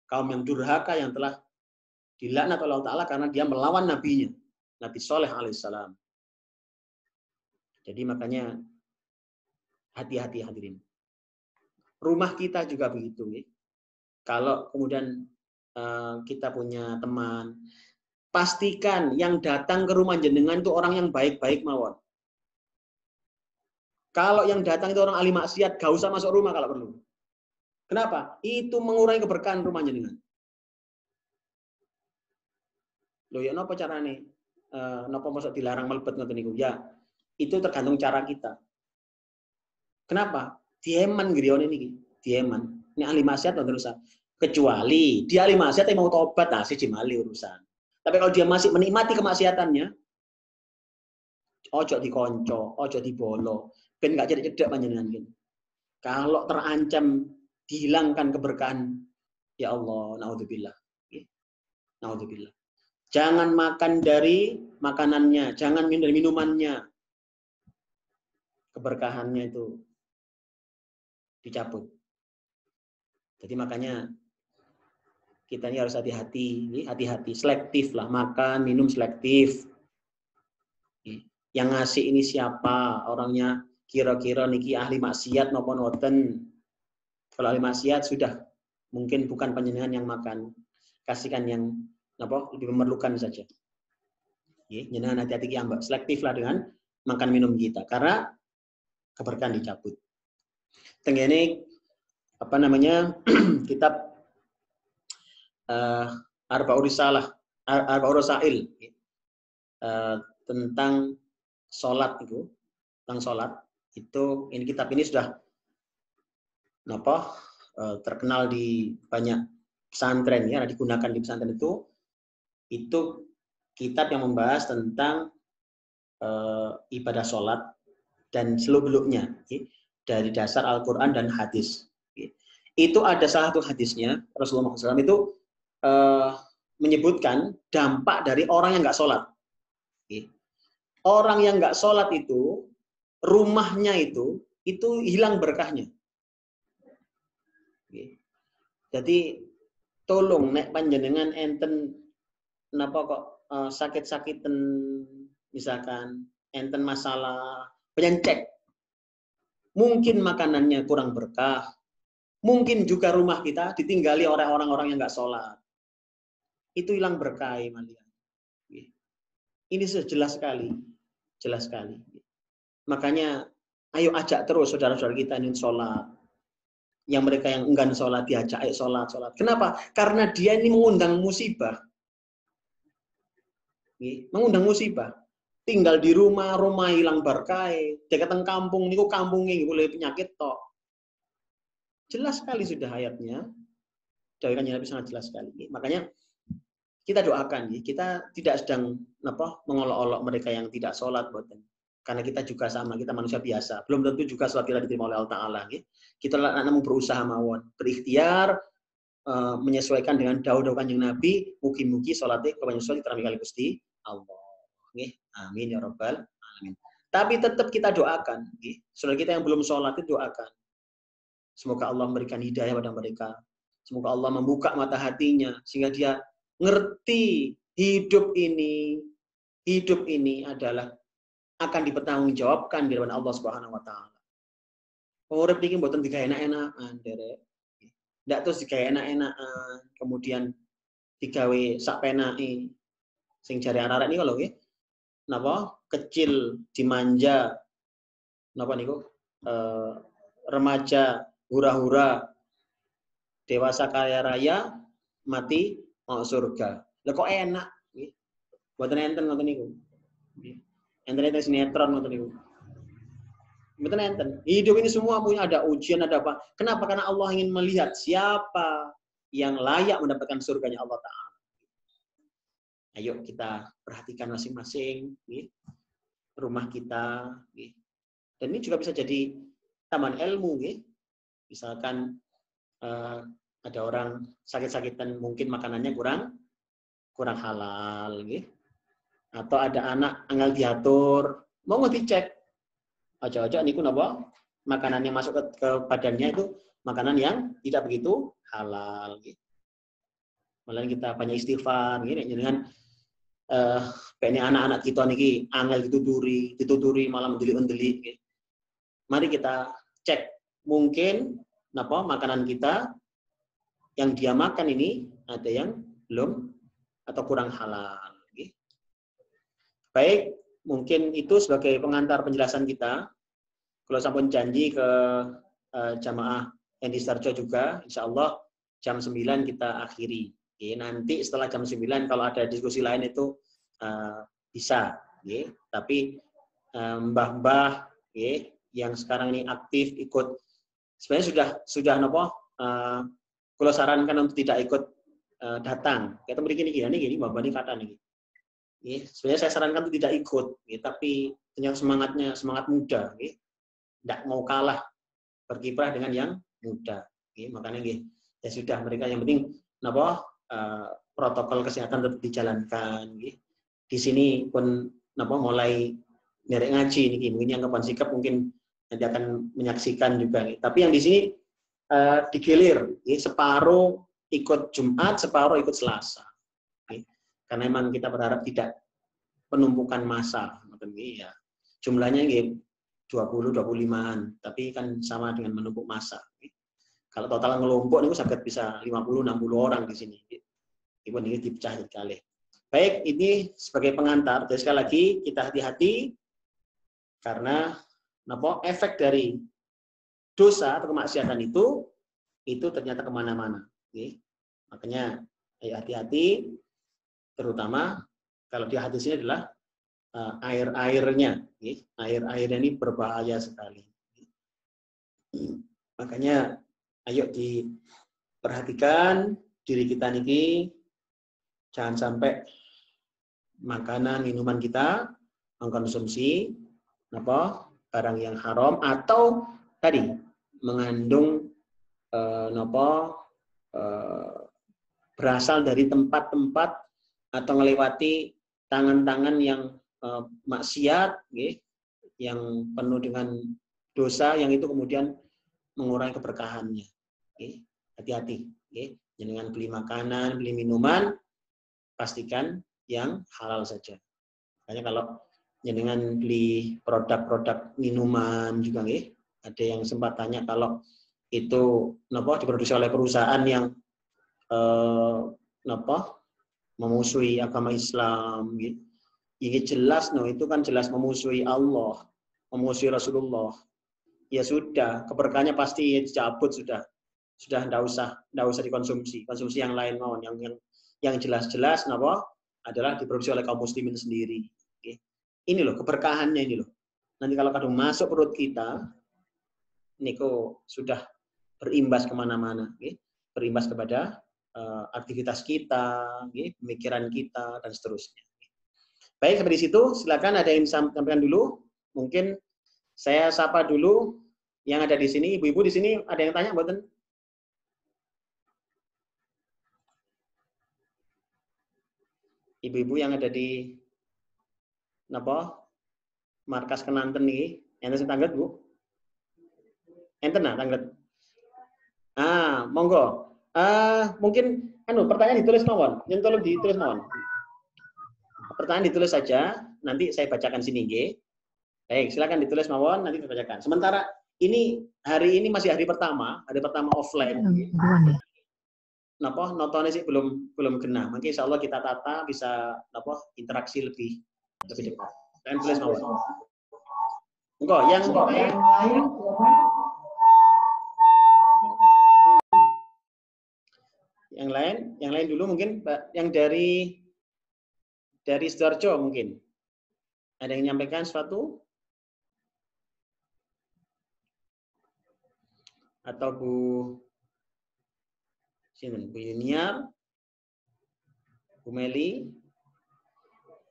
kaum yang durhaka yang telah dilaknat oleh Allah Ta'ala karena dia melawan nabinya, Nabi Soleh alaihissalam. Jadi makanya hati-hati hadirin. Rumah kita juga begitu. Kalau kemudian kita punya teman, pastikan yang datang ke rumah jenengan itu orang yang baik-baik mawon. Kalau yang datang itu orang ahli maksiat, gak usah masuk rumah kalau perlu. Kenapa? Itu mengurangi keberkahan rumah jenengan. Loh ya napa carane? Napa masuk dilarang melebet ngoten niku? Ya, itu tergantung cara kita. Kenapa? Dieman grione niki, dieman. Ini ahli maksiat nggak usah. Kecuali dia ahli maksiat yang mau tobat, nah siji mali urusan. Tapi kalau dia masih menikmati kemaksiatannya, ojo dikonco, ojo dibolo, ben nggak cedek-cedek panjenengan gitu. Kalau terancam dihilangkan keberkahan, ya Allah, naudzubillah. Naudzubillah. Jangan makan dari makanannya, jangan minum dari minumannya. Keberkahannya itu dicabut. Jadi makanya kita ini harus hati-hati, selektif lah, makan, minum selektif. Yang ngasih ini siapa? Orangnya kira-kira niki ahli maksiat napa noten. Kalau ahli maksiat sudah mungkin bukan panjenengan yang makan. Kasihkan yang lebih memerlukan saja. Jenengan hati-hati ki ambak, selektif lah dengan makan minum kita karena keberkahan dicabut. Tenggene kitab Arba'ur Risalah, Arba'ur Rasail tentang sholat itu, ini kitab ini sudah terkenal di banyak pesantren ya, digunakan di pesantren itu kitab yang membahas tentang ibadah sholat dan seluk-beluknya dari dasar Al-Quran dan hadis. Itu ada salah satu hadisnya Rasulullah SAW itu menyebutkan dampak dari orang yang nggak sholat. Orang yang nggak sholat itu rumahnya itu hilang berkahnya. Jadi tolong nek panjenengan enten kenapa kok sakit-sakitan misalkan enten masalah penyencek, mungkin makanannya kurang berkah, mungkin juga rumah kita ditinggali oleh orang-orang yang nggak sholat. Itu hilang berkah, malian. Ini sudah jelas sekali. Jelas sekali. Makanya, ayo ajak terus saudara-saudara kita ini sholat. Yang mereka yang enggan sholat, diajak, ayo sholat. Kenapa? Karena dia ini mengundang musibah. Mengundang musibah. Tinggal di rumah hilang berkah. Dia keteng kampung, niku kampungnya boleh penyakit tok. Jelas sekali sudah ayatnya. Dari Nabi sangat jelas sekali. Makanya kita doakan, kita tidak sedang mengolok-olok mereka yang tidak sholat, karena kita juga sama, kita manusia biasa. Belum tentu juga sholat kita diterima oleh Allah Ta'ala. Kita namun berusaha mawon, berikhtiar, menyesuaikan dengan dawuh-dawuh Kanjeng Nabi, mugi-mugi sholatnya kebanyakan sholat diterima kali Gusti Allah. Amin ya Rabbal Alamin. Tapi tetap kita doakan, saudara kita yang belum sholat itu doakan. Semoga Allah memberikan hidayah pada mereka. Semoga Allah membuka mata hatinya sehingga dia ngerti hidup ini adalah akan dipertanggungjawabkan di hadapan Allah Subhanahu wa taala. Urip iki mboten digawe enak-enakan, Derek. Ndak terus digawe enak-enakan, kemudian digawe sak penake. Sing jare arek-arek niku lho nggih. Napa? Kecil dimanja. Napa niku? Remaja hura-hura. Dewasa kaya raya, mati mau surga. Lah kok enak nggih. Mboten enten ngoten niku. Enten sinetron ngoten niku. Mboten enten. Hidup ini semua punya ada ujian, ada apa. Kenapa? Karena Allah ingin melihat siapa yang layak mendapatkan surganya Allah Ta'ala. Ayo kita perhatikan masing-masing rumah kita. Dan ini juga bisa jadi taman ilmu. Misalkan ada orang sakit-sakitan, mungkin makanannya kurang halal, atau ada anak angel diatur, mau dicek, aja niku napa makanan yang masuk ke badannya itu makanan yang tidak begitu halal. Malah kita banyak istighfar, dengan anak-anak kita niki angel dituturi malah mendelik-mendelik. Mari kita cek, mungkin napa makanan kita yang dia makan ini ada yang belum atau kurang halal. Baik, mungkin itu sebagai pengantar penjelasan kita. Kalau sampun janji ke jamaah yang di Sarjo juga, insya Allah jam 9 kita akhiri. Nanti setelah jam 9 kalau ada diskusi lain itu bisa. Tapi mbah-mbah yang sekarang ini aktif ikut, sebenarnya sudah nopo. Kalau sarankan untuk tidak ikut datang, kita begini mbah ini kata nih. Sebenarnya saya sarankan untuk tidak ikut, tapi dengan semangat muda, tidak mau kalah berkiprah dengan yang muda. Makanya ya sudah, mereka yang penting protokol kesehatan tetap dijalankan. Di sini pun mulai derek ngaji nih, mungkin yang kapan sikap mungkin nanti akan menyaksikan juga. Tapi yang di sini digilir, separuh ikut Jumat, separuh ikut Selasa. Karena memang kita berharap tidak penumpukan massa, ya. Jumlahnya 20-25an, tapi kan sama dengan menumpuk massa. Kalau total ngelompok itu sangat bisa 50-60 orang di sini. Ibu ini dipecah kali. Baik, ini sebagai pengantar. Jadi sekali lagi kita hati-hati karena efek dari dosa atau kemaksiatan itu ternyata kemana-mana. Makanya ayo hati-hati, terutama kalau di hadis ini adalah air-airnya. Air-airnya ini berbahaya sekali. Makanya ayo diperhatikan diri kita niki, jangan sampai makanan, minuman kita mengkonsumsi barang yang haram atau tadi mengandung berasal dari tempat-tempat atau melewati tangan-tangan yang maksiat, yang penuh dengan dosa, yang itu kemudian mengurangi keberkahannya. Hati-hati. Jangan beli makanan, beli minuman, pastikan yang halal saja. Makanya kalau Dengan beli produk-produk minuman juga nggih. Ada yang sempat tanya kalau itu napa diproduksi oleh perusahaan yang napa memusuhi agama Islam gitu. Ini jelas itu kan jelas memusuhi Allah, memusuhi Rasulullah. Ya sudah, keberkahannya pasti dicabut sudah. Sudah enggak usah dikonsumsi. Konsumsi yang lain yang jelas-jelas napa adalah diproduksi oleh kaum muslimin sendiri. Okay. Ini loh keberkahannya ini loh. Nanti kalau kadang masuk perut kita niko sudah berimbas kemana-mana, okay. Berimbas kepada aktivitas kita, okay, pemikiran kita dan seterusnya. Baik, sampai di situ. Silakan ada yang sampaikan dulu. Mungkin saya sapa dulu yang ada di sini. Ibu-ibu di sini ada yang tanya, mboten? Ibu-ibu yang ada di napa? Markas Kenanten nih. Enten sing tanglet, Bu? Enten tanglet. Monggo. Mungkin pertanyaan ditulis mawon. Yang tolong ditulis mawon. Pertanyaan ditulis saja, nanti saya bacakan sini nggih. Baik, silakan ditulis mawon, nanti saya bacakan. Sementara ini hari ini masih hari pertama offline. Napa notone sih belum kena. Mungkin insyaallah kita tata bisa interaksi lebih dekat. Dan tulis mawon. Engko yang lain dulu mungkin yang dari Sidoarjo mungkin. Ada yang menyampaikan sesuatu? Atau Bu Yuniar, Bu Meli,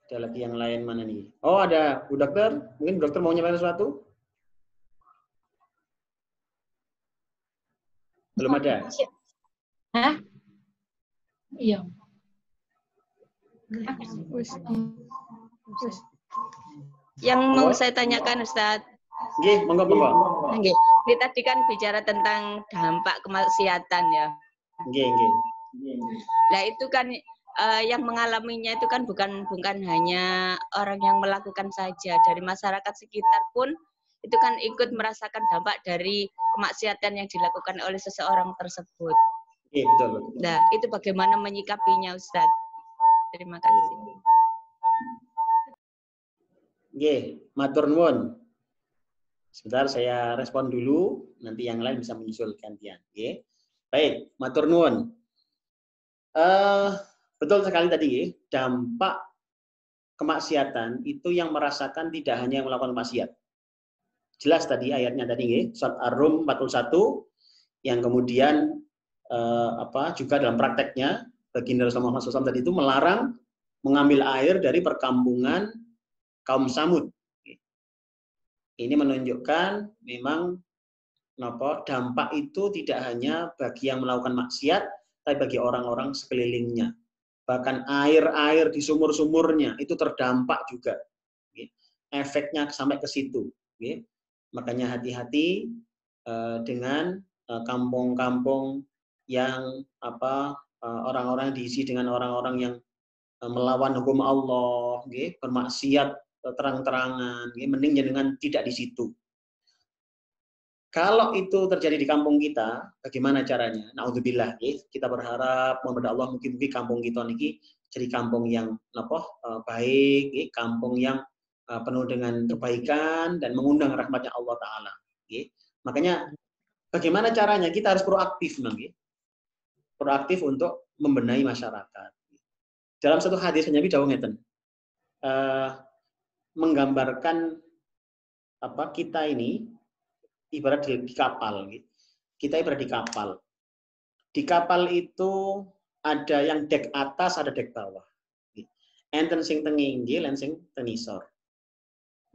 ada lagi yang lain mana nih? Oh ada Bu Dokter, mungkin Bu Dokter mau menyampaikan sesuatu? Belum ada? Hah? Iya. Yang mau saya tanyakan Ustadz. Nggih, monggo. Nggih. Ini tadi kan bicara tentang dampak kemaksiatan ya. Nggih. Nah itu kan yang mengalaminya itu kan bukan hanya orang yang melakukan saja, dari masyarakat sekitar pun itu kan ikut merasakan dampak dari kemaksiatan yang dilakukan oleh seseorang tersebut. Iya, betul. Nah, itu bagaimana menyikapinya Ustadz? Terima kasih. Nggih, matur nuwun. Sebentar saya respon dulu, nanti yang lain bisa menyusul gantian. Nggih. Baik, matur nuwun. Betul sekali tadi, dampak kemaksiatan itu yang merasakan tidak hanya yang melakukan maksiat. Jelas tadi ayatnya tadi, surat Ar-Rum 41 yang kemudian juga dalam prakteknya baginda Rasulullah SAW tadi itu melarang mengambil air dari perkampungan kaum Samud. Ini menunjukkan memang dampak itu tidak hanya bagi yang melakukan maksiat, tapi bagi orang-orang sekelilingnya. Bahkan air-air di sumur-sumurnya itu terdampak juga. Efeknya sampai ke situ. Makanya hati-hati dengan kampung-kampung yang orang-orang diisi dengan orang-orang yang melawan hukum Allah, bermaksiat terang-terangan, mending jangan tidak di situ. Kalau itu terjadi di kampung kita, bagaimana caranya? Naudzubillah, kita berharap kepada Allah mungkin kampung kita niki jadi kampung yang baik, kampung yang penuh dengan kebaikan dan mengundang rahmatnya Allah Taala. Makanya bagaimana caranya? Kita harus proaktif, proaktif untuk membenahi masyarakat. Dalam satu hadis Nabi dawuh ngeten, menggambarkan kita ini ibarat di kapal. Kita ibarat di kapal. Di kapal itu ada yang dek atas, ada dek bawah. Enten sing teng inggil, enten sing teng isor.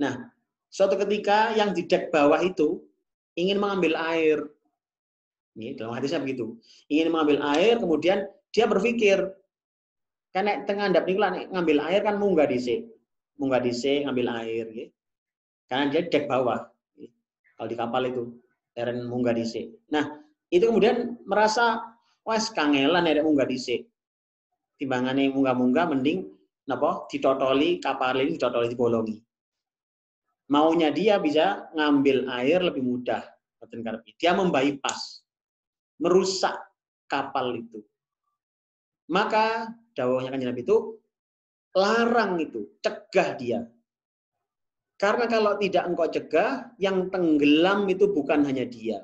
Nah, suatu ketika yang di dek bawah itu ingin mengambil air. Dalam hadisnya begitu. Ingin mengambil air, kemudian dia berpikir, karena tengah andap niku ngambil air kan munggah dhisik ngambil air, karena dia dek bawah. Kalau di kapal itu teren munggah dhisik. Nah, itu kemudian merasa wes kangelan nek munggah dhisik. Timbangane munggah-munggah mending ditotoli kapal ini ditotoli dibolongi. Maunya dia bisa ngambil air lebih mudah. Dia membypass, merusak kapal itu. Maka dawuhnya Kanjeng Nabi itu larang itu, cegah dia. Karena kalau tidak engkau cegah, yang tenggelam itu bukan hanya dia.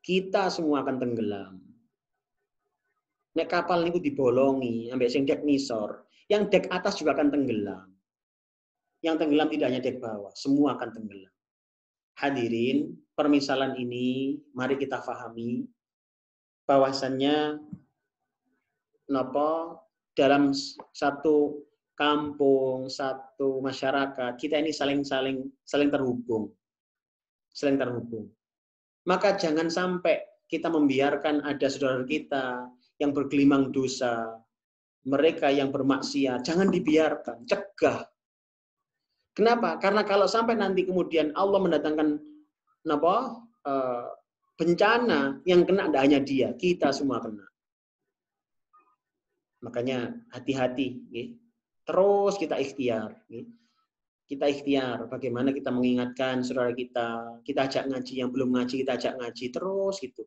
Kita semua akan tenggelam. Nek kapal itu dibolongi, ambek sing dek nisor, yang dek atas juga akan tenggelam. Yang tenggelam tidak hanya dek bawah, semua akan tenggelam. Hadirin, permisalan ini mari kita fahami bahwasannya dalam satu kampung, satu masyarakat, kita ini saling terhubung. Saling terhubung. Maka jangan sampai kita membiarkan ada saudara kita yang bergelimang dosa, mereka yang bermaksiat, jangan dibiarkan, cegah. Kenapa? Karena kalau sampai nanti kemudian Allah mendatangkan bencana, yang kena tidak hanya dia, kita semua kena. Makanya hati-hati. Terus kita ikhtiar. Kita ikhtiar bagaimana kita mengingatkan saudara kita ajak ngaji, yang belum ngaji kita ajak ngaji terus gitu.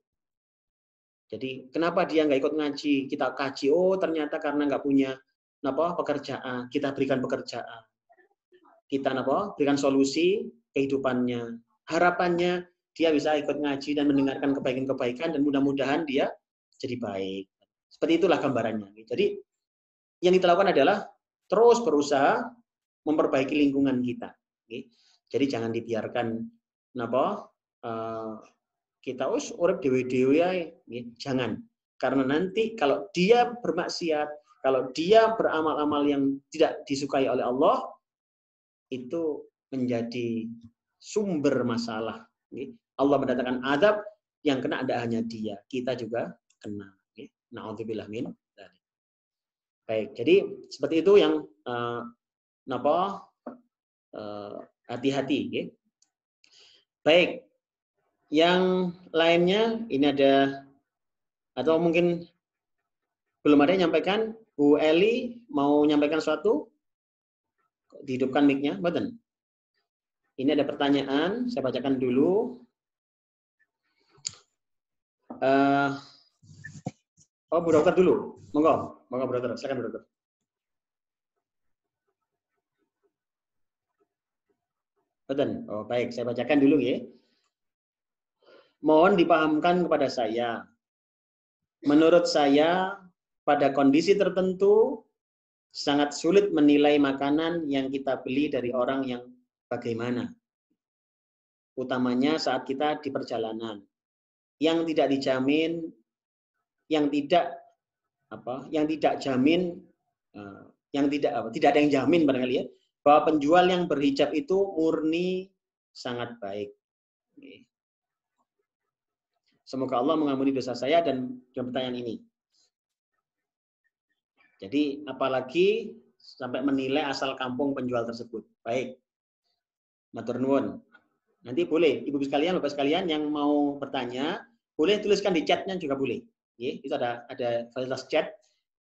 Jadi kenapa dia nggak ikut ngaji? Kita kaji, oh ternyata karena nggak punya pekerjaan, kita berikan pekerjaan. Kita berikan solusi kehidupannya. Harapannya dia bisa ikut ngaji dan mendengarkan kebaikan-kebaikan dan mudah-mudahan dia jadi baik. Seperti itulah gambarannya. Jadi yang kita lakukan adalah terus berusaha memperbaiki lingkungan kita. Jadi jangan dibiarkan kita urip dewe-dewe ae, jangan. Karena nanti kalau dia bermaksiat, kalau dia beramal-amal yang tidak disukai oleh Allah, itu menjadi sumber masalah. Allah mendatangkan azab yang kena tidak hanya dia, kita juga kena. Na'udzubillah min dzalik. Baik, jadi seperti itu yang hati-hati. Baik, yang lainnya ini ada atau mungkin belum ada yang nyampaikan. Bu Eli mau nyampaikan sesuatu? Dihidupkan mic-nya, Badan. Ini ada pertanyaan, saya bacakan dulu. Bu Dokter dulu, monggo Bu Dokter, silakan Bu Dokter. Betul. Oh, baik, saya bacakan dulu ya. Mohon dipahamkan kepada saya. Menurut saya, pada kondisi tertentu sangat sulit menilai makanan yang kita beli dari orang yang bagaimana. Utamanya saat kita di perjalanan. Yang tidak dijamin, tidak ada yang jamin barangkali ya, bahwa penjual yang berhijab itu murni sangat baik. Semoga Allah mengampuni dosa saya dan pertanyaan ini. Jadi apalagi sampai menilai asal kampung penjual tersebut. Baik. Matur nuwun. Nanti boleh Ibu sekalian, Bapak sekalian yang mau bertanya, boleh tuliskan di chatnya juga boleh. Itu ada fasilitas chat.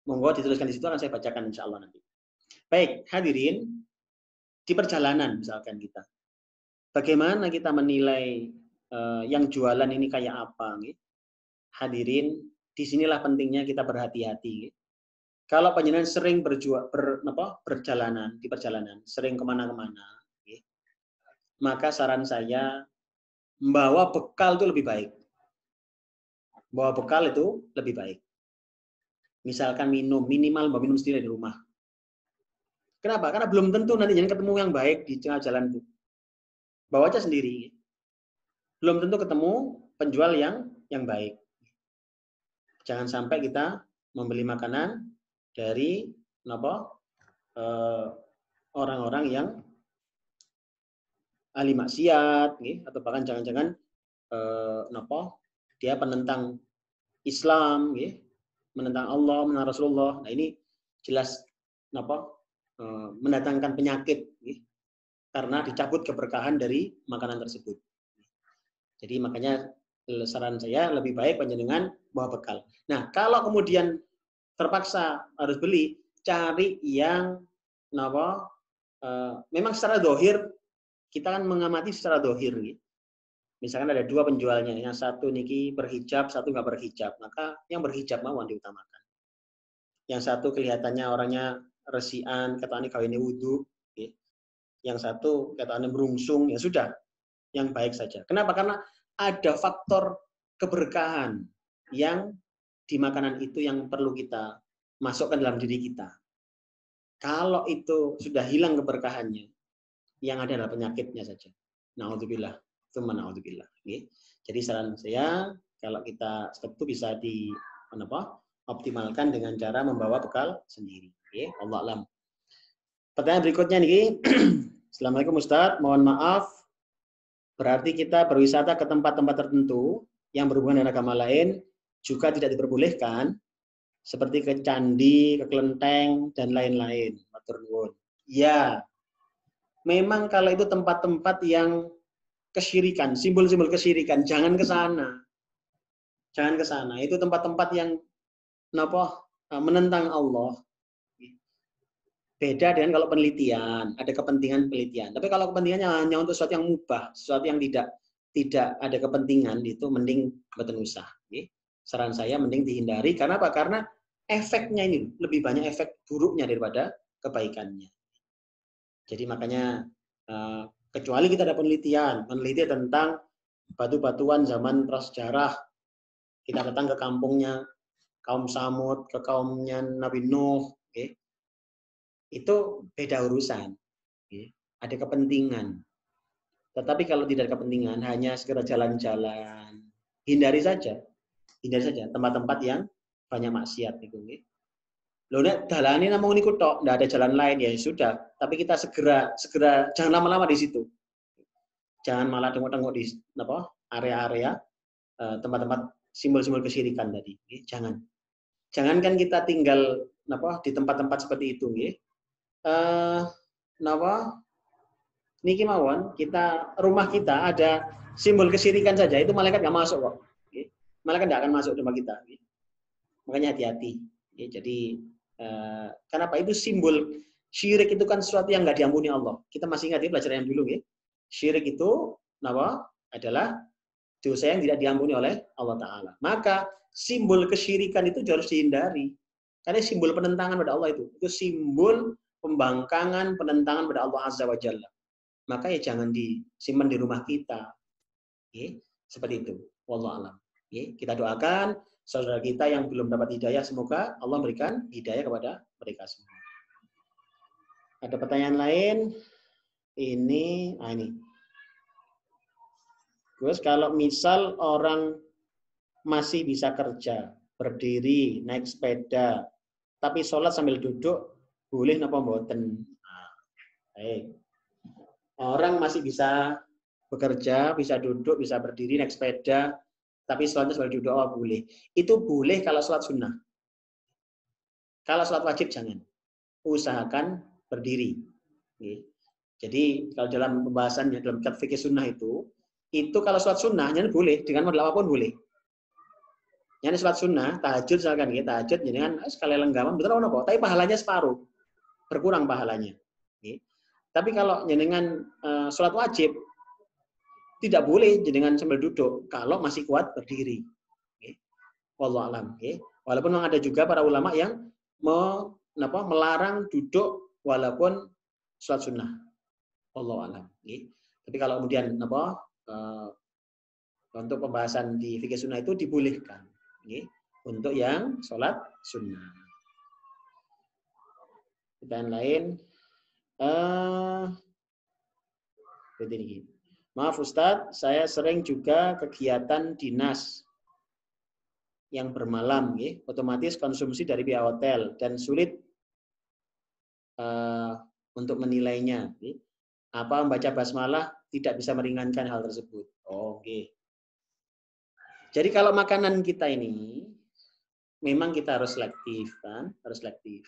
Monggo dituliskan di situ, akan saya bacakan insya Allah nanti. Baik, hadirin, di perjalanan misalkan kita, bagaimana kita menilai yang jualan ini kayak apa? Hadirin, disinilah pentingnya kita berhati-hati. Kalau panjenengan sering berjalanan di perjalanan, sering kemana-kemana, maka saran saya membawa bekal itu lebih baik. Bawa bekal itu lebih baik. Misalkan minimal minum sendiri di rumah. Kenapa? Karena belum tentu nanti jangan ketemu yang baik di tengah jalan itu. Bawa aja sendiri. Belum tentu ketemu penjual yang baik. Jangan sampai kita membeli makanan dari orang-orang yang ahli maksiat, atau bahkan jangan-jangan dia penentang Islam, menentang Allah, menentang Rasulullah. Nah ini jelas mendatangkan penyakit karena dicabut keberkahan dari makanan tersebut. Jadi makanya saran saya lebih baik panjenengan bawa bekal. Nah kalau kemudian terpaksa harus beli, cari yang memang secara zahir kita kan mengamati secara dohir. Misalkan ada dua penjualnya, yang satu niki berhijab, satu nggak berhijab, maka yang berhijab mawon diutamakan. Yang satu kelihatannya orangnya resian, katanya kawinnya wudhu, yang satu katanya berungsung, ya sudah, yang baik saja. Kenapa? Karena ada faktor keberkahan yang di makanan itu yang perlu kita masukkan dalam diri kita. Kalau itu sudah hilang keberkahannya, yang ada adalah penyakitnya saja. Na'udzubillah. Tsumma na'udzubillah. Jadi saran saya, kalau kita seperti itu bisa optimalkan dengan cara membawa bekal sendiri. Allah alam. Pertanyaan berikutnya nih. Assalamualaikum Ustaz, mohon maaf. Berarti kita berwisata ke tempat-tempat tertentu yang berhubungan dengan agama lain juga tidak diperbolehkan, seperti ke candi, ke kelenteng, dan lain-lain. Matur nuwun. Ya, memang kalau itu tempat-tempat yang kesyirikan, simbol-simbol kesyirikan, jangan ke sana. Jangan ke sana. Itu tempat-tempat yang menentang Allah. Beda dengan kalau penelitian, ada kepentingan penelitian. Tapi kalau kepentingannya hanya untuk sesuatu yang mubah, sesuatu yang tidak ada kepentingan, itu mending boten usah. Saran saya mending dihindari. Karena apa? Karena efeknya ini lebih banyak efek buruknya daripada kebaikannya. Jadi makanya kecuali kita ada peneliti tentang batu-batuan zaman prasejarah, kita datang ke kampungnya kaum Samud, ke kaumnya Nabi Nuh, itu beda urusan. Ada kepentingan. Tetapi kalau tidak ada kepentingan, hanya sekedar jalan-jalan, hindari saja tempat-tempat yang banyak maksiat itu. Loh nek dalane namung niku tok, ndak ada jalan lain ya sudah. Tapi kita segera jangan lama-lama di situ. Jangan malah tengok-tengok di area-area tempat-tempat simbol-simbol kesyirikan tadi. Jangankan kita tinggal di tempat-tempat seperti itu, niki mawon rumah kita ada simbol kesyirikan saja, itu malaikat nggak masuk kok. Malaikat nggak akan masuk rumah kita. Makanya hati-hati. Jadi kenapa itu simbol syirik itu kan sesuatu yang nggak diampuni Allah. Kita masih ingat pelajaran yang dulu, syirik itu adalah dosa yang tidak diampuni oleh Allah Ta'ala. Maka simbol kesyirikan itu harus dihindari. Karena simbol penentangan pada Allah itu simbol pembangkangan, penentangan pada Allah Azza wa Jalla. Maka ya jangan disimpan di rumah kita. Seperti itu. Wallahu a'lam. Kita doakan saudara kita yang belum dapat hidayah, semoga Allah berikan hidayah kepada mereka semua. Ada pertanyaan lain? Ini. Terus kalau misal orang masih bisa kerja, berdiri, naik sepeda, tapi sholat sambil duduk, boleh napa mboten? Orang masih bisa bekerja, bisa duduk, bisa berdiri, naik sepeda, tapi sholatnya sambil duduk, boleh. Itu boleh kalau sholat sunnah. Kalau sholat wajib jangan. Usahakan berdiri. Jadi kalau dalam pembahasannya dalam kitab fikih sunnah itu kalau sholat sunnah jangan boleh dengan model apapun boleh. Yang sholat sunnah, tahajud misalkan, tahajud dengan sekali lenggaman betul apa? Tapi pahalanya separuh, berkurang pahalanya. Tapi kalau jenengan sholat wajib tidak boleh jenengan sambil duduk kalau masih kuat berdiri. Wallahu a'lam. Walaupun memang ada juga para ulama yang melarang duduk walaupun sholat sunnah. Wallahu a'lam. Tapi kalau kemudian untuk pembahasan di fikih sunnah itu dibolehkan untuk yang sholat sunnah. Pertanyaan lain. Maaf Ustadz, saya sering juga kegiatan dinas yang bermalam, otomatis konsumsi dari pihak hotel dan sulit untuk menilainya. Apa membaca basmalah tidak bisa meringankan hal tersebut? Oke. Jadi kalau makanan kita ini memang kita harus selektif, kan? Harus selektif.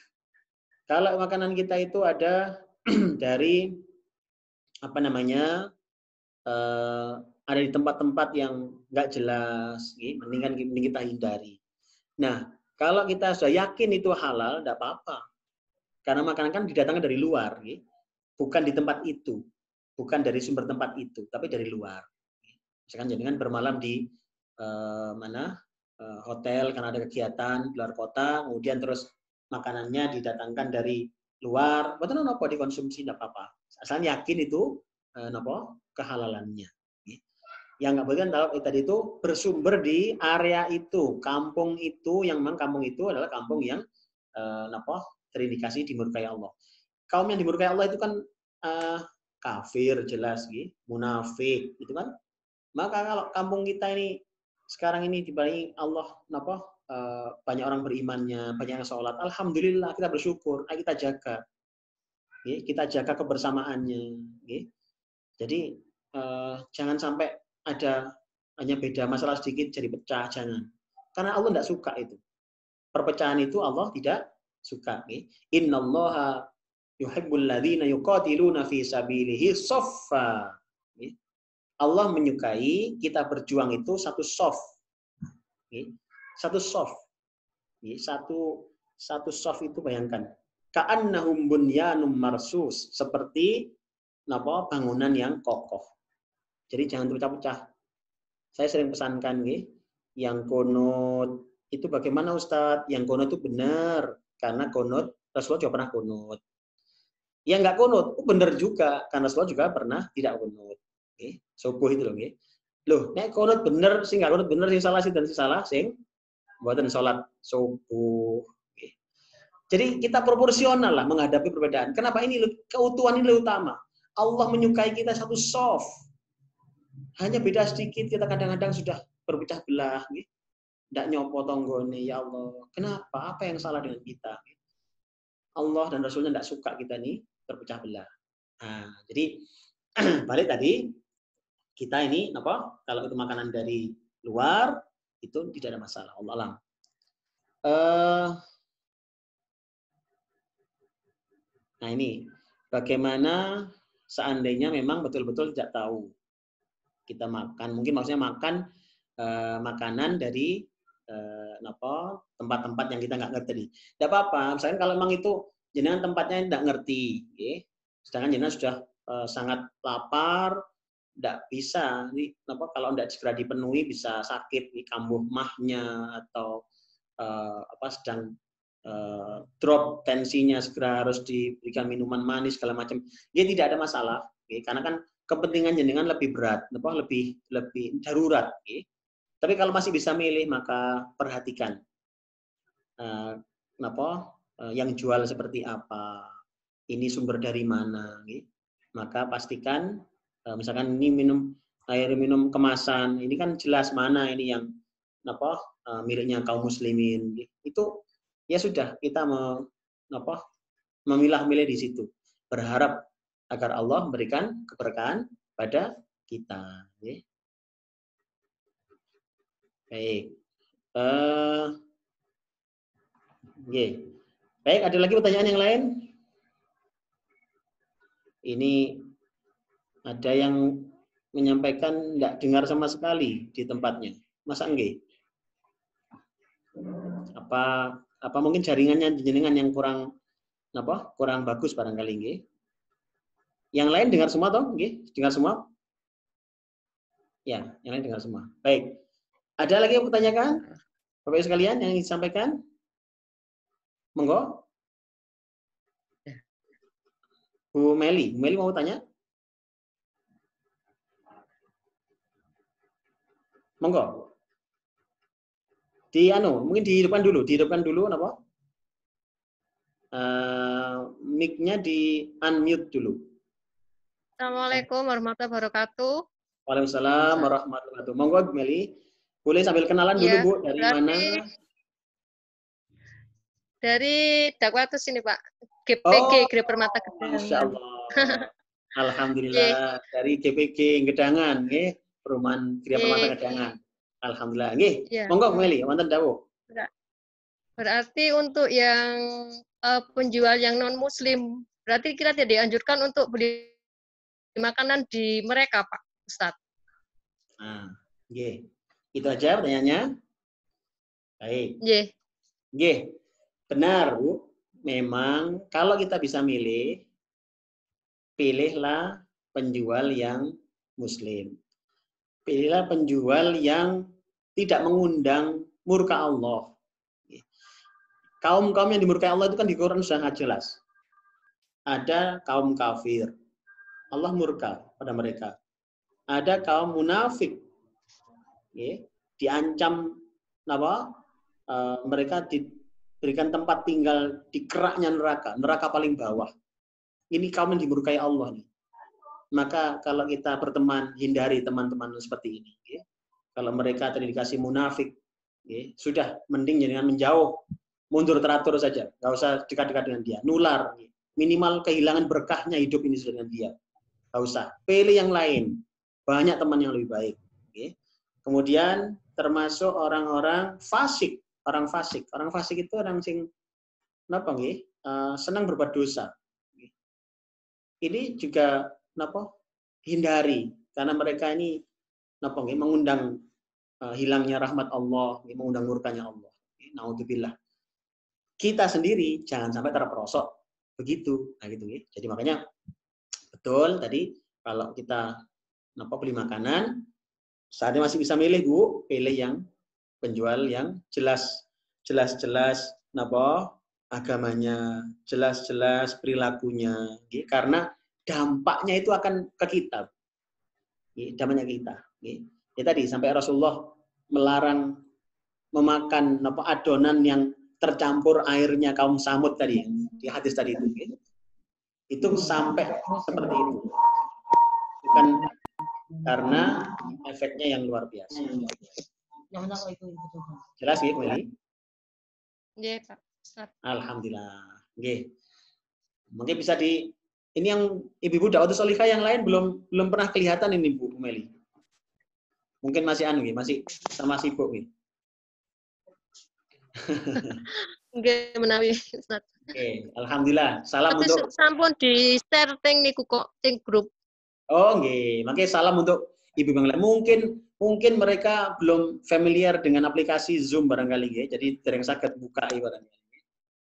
Kalau makanan kita itu ada dari ada di tempat-tempat yang nggak jelas, mending kita hindari. Nah, kalau kita sudah yakin itu halal, tidak apa-apa. Karena makanan kan didatangkan dari luar, bukan di tempat itu. bukan dari sumber tempat itu, tapi dari luar. Misalkan jenengan bermalam di hotel karena ada kegiatan di luar kota, kemudian terus makanannya didatangkan dari luar, betul apa dikonsumsi tidak apa-apa. Asal yakin itu kehalalannya. Yang nggak boleh kan tadi itu bersumber di area itu, kampung itu, yang memang kampung itu adalah kampung yang terindikasi dimurkai Allah. Kaum yang dimurkai Allah itu kan kafir jelas, munafik, itu kan. Maka kalau kampung kita ini sekarang ini dibarengi Allah, banyak orang berimannya, banyak yang sholat, alhamdulillah kita bersyukur, ayo kita jaga, kita jaga kebersamaannya. Jadi jangan sampai ada hanya beda masalah sedikit jadi pecah, jangan. Karena Allah tidak suka itu. Perpecahan itu Allah tidak suka. Innallaha yuhibbul ladzina yuqatiluna fi sabilihi shaffa. Allah menyukai kita berjuang itu satu soft. Satu soft. Satu soft itu bayangkan. Ka'annahum bunyanum marsus, seperti bangunan yang kokoh. Jadi jangan terpecah-pecah. Saya sering pesankan yang kunut itu bagaimana Ustadz? Yang kunut itu benar karena kunut Rasulullah juga pernah kunut. Yang nggak kunut benar juga karena Rasulullah juga pernah tidak kunut. Subuh itu loh, nek kunut bener sing nggak kunut bener sing salah sing dan sing salah sing buatan sholat subuh. Jadi kita proporsional lah menghadapi perbedaan. Kenapa ini keutuhan ini lebih utama? Allah menyukai kita satu soft. Hanya beda sedikit kita kadang-kadang sudah berpecah belah. Tidak nyopo tonggone, ya Allah. Kenapa? Apa yang salah dengan kita? Allah dan Rasulnya tidak suka kita nih berpecah belah. Nah, jadi balik tadi. Kita ini kalau itu makanan dari luar itu tidak ada masalah, Allah alam. Nah ini bagaimana seandainya memang betul-betul tidak tahu kita makan, mungkin maksudnya makan makanan dari tempat-tempat yang kita nggak ngerti. Tidak apa-apa, misalkan kalau memang itu jenengan tempatnya tidak ngerti, sedangkan jenengan sudah sangat lapar. Tidak bisa, kalau tidak segera dipenuhi bisa sakit, kambuh mahnya atau sedang drop tensinya, segera harus diberikan minuman manis segala macam. Ya tidak ada masalah, karena kan kepentingan jenengan lebih berat, lebih darurat. Tapi kalau masih bisa milih maka perhatikan yang jual seperti apa, ini sumber dari mana, maka pastikan. Misalkan ini air minum kemasan, ini kan jelas mana ini yang miliknya kaum muslimin. Itu ya sudah kita memilah-milih di situ. Berharap agar Allah memberikan keberkahan pada kita. Baik. Baik, ada lagi pertanyaan yang lain? Ini ada yang menyampaikan tidak dengar sama sekali di tempatnya. Masa enggak? Apa mungkin jaringannya jenengan yang kurang bagus barangkali nggih? Yang lain dengar semua toh? Nggih? Dengar semua? Ya, yang lain dengar semua. Baik. Ada lagi yang bertanyakan? Bapak Ibu sekalian yang ingin disampaikan? Monggo. Bu Meli mau tanya? Monggo. Mungkin dihidupkan dulu napa? Mic-nya di unmute dulu. Assalamualaikum warahmatullahi wabarakatuh. Waalaikumsalam warahmatullahi wabarakatuh. Monggo Bu Meli. Boleh sambil kenalan dulu Bu, dari mana? Dari Dakwatus ini Pak. GPG, Gede Permata Gedangan. Masya Allah. Alhamdulillah. Dari GPG Gedangan, Perumahan Gede Permata Gedangan. Alhamdulillah. Monggo Bu Meli, wonten dawuh. Berarti untuk yang penjual yang non Muslim, berarti kita tidak dianjurkan untuk beli makanan di mereka, Pak Ustadz. Nah, itu aja pertanyaannya. Baik. Benar, Bu. Memang kalau kita bisa milih, pilihlah penjual yang muslim. Pilihlah penjual yang tidak mengundang murka Allah. Kaum-kaum yang dimurkai Allah itu kan di Quran sangat jelas. Ada kaum kafir, Allah murka pada mereka. Ada kaum munafik, diancam apa? Mereka diberikan tempat tinggal di keraknya neraka paling bawah. Ini kaum yang dimurkai Allah nih. Maka kalau kita berteman, hindari teman-teman seperti ini. Kalau mereka terindikasi munafik, sudah mending jangan menjauh, mundur teratur saja, nggak usah dekat-dekat dengan dia, nular, minimal kehilangan berkahnya hidup ini dengan dia, nggak usah. Pilih yang lain, banyak teman yang lebih baik. Kemudian termasuk orang-orang fasik, orang fasik itu orang sing napa nggih? Senang berbuat dosa. Ini juga napa? Hindari, karena mereka ini napa nggih mengundang hilangnya rahmat Allah, mengundang murkanya Allah. Naudzubillah. Kita sendiri jangan sampai terperosok begitu. Nah gitu nggih. Jadi makanya betul tadi kalau kita napa beli makanan, saatnya masih bisa milih Bu, pilih yang penjual yang jelas napa agamanya, jelas perilakunya, karena dampaknya itu akan ke kita. Dampaknya kita. Ya tadi sampai Rasulullah melarang memakan adonan yang tercampur airnya kaum Samud tadi di hadis tadi itu. Itu sampai seperti itu. Bukan karena efeknya yang luar biasa. Jelas ya, Meli? Iya, Pak. Alhamdulillah. Nggih. Mungkin bisa ini yang ibu-ibu Da'watus Sholihah yang lain belum pernah kelihatan ini Bu Meli. Mungkin masih masih sama sibuk nih. Nggih menawi Ustaz. Oke, alhamdulillah. Salam untuk sampun di-share teng niku kok teng grup. Oh, nggih. Makanya salam untuk ibu yang lain. Mungkin mereka belum familiar dengan aplikasi Zoom barangkali ya. Jadi dereng saged buka barangkali.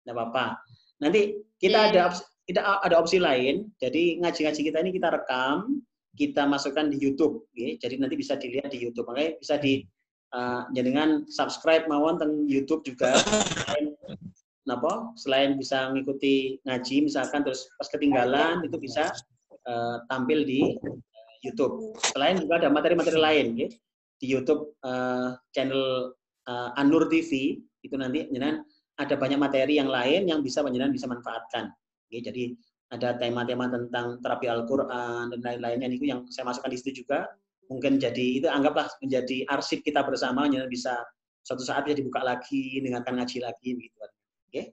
Enggak apa-apa. Nanti kita ada opsi lain. Jadi ngaji-ngaji kita ini kita rekam, kita masukkan di YouTube, jadi nanti bisa dilihat di YouTube. Makanya bisa dengan subscribe mawon teng YouTube juga. Selain bisa mengikuti ngaji misalkan terus pas ketinggalan itu bisa tampil di YouTube. Selain juga ada materi-materi lain, di YouTube channel An-Nur TV itu nanti ada banyak materi yang lain yang bisa panjenengan bisa manfaatkan. Jadi ada tema-tema tentang terapi Al-Quran dan lain-lainnya itu yang saya masukkan di situ juga. Mungkin itu anggaplah menjadi arsip kita bersama, yang bisa suatu saat bisa dibuka lagi, dengarkan ngaji lagi begitu. Oke.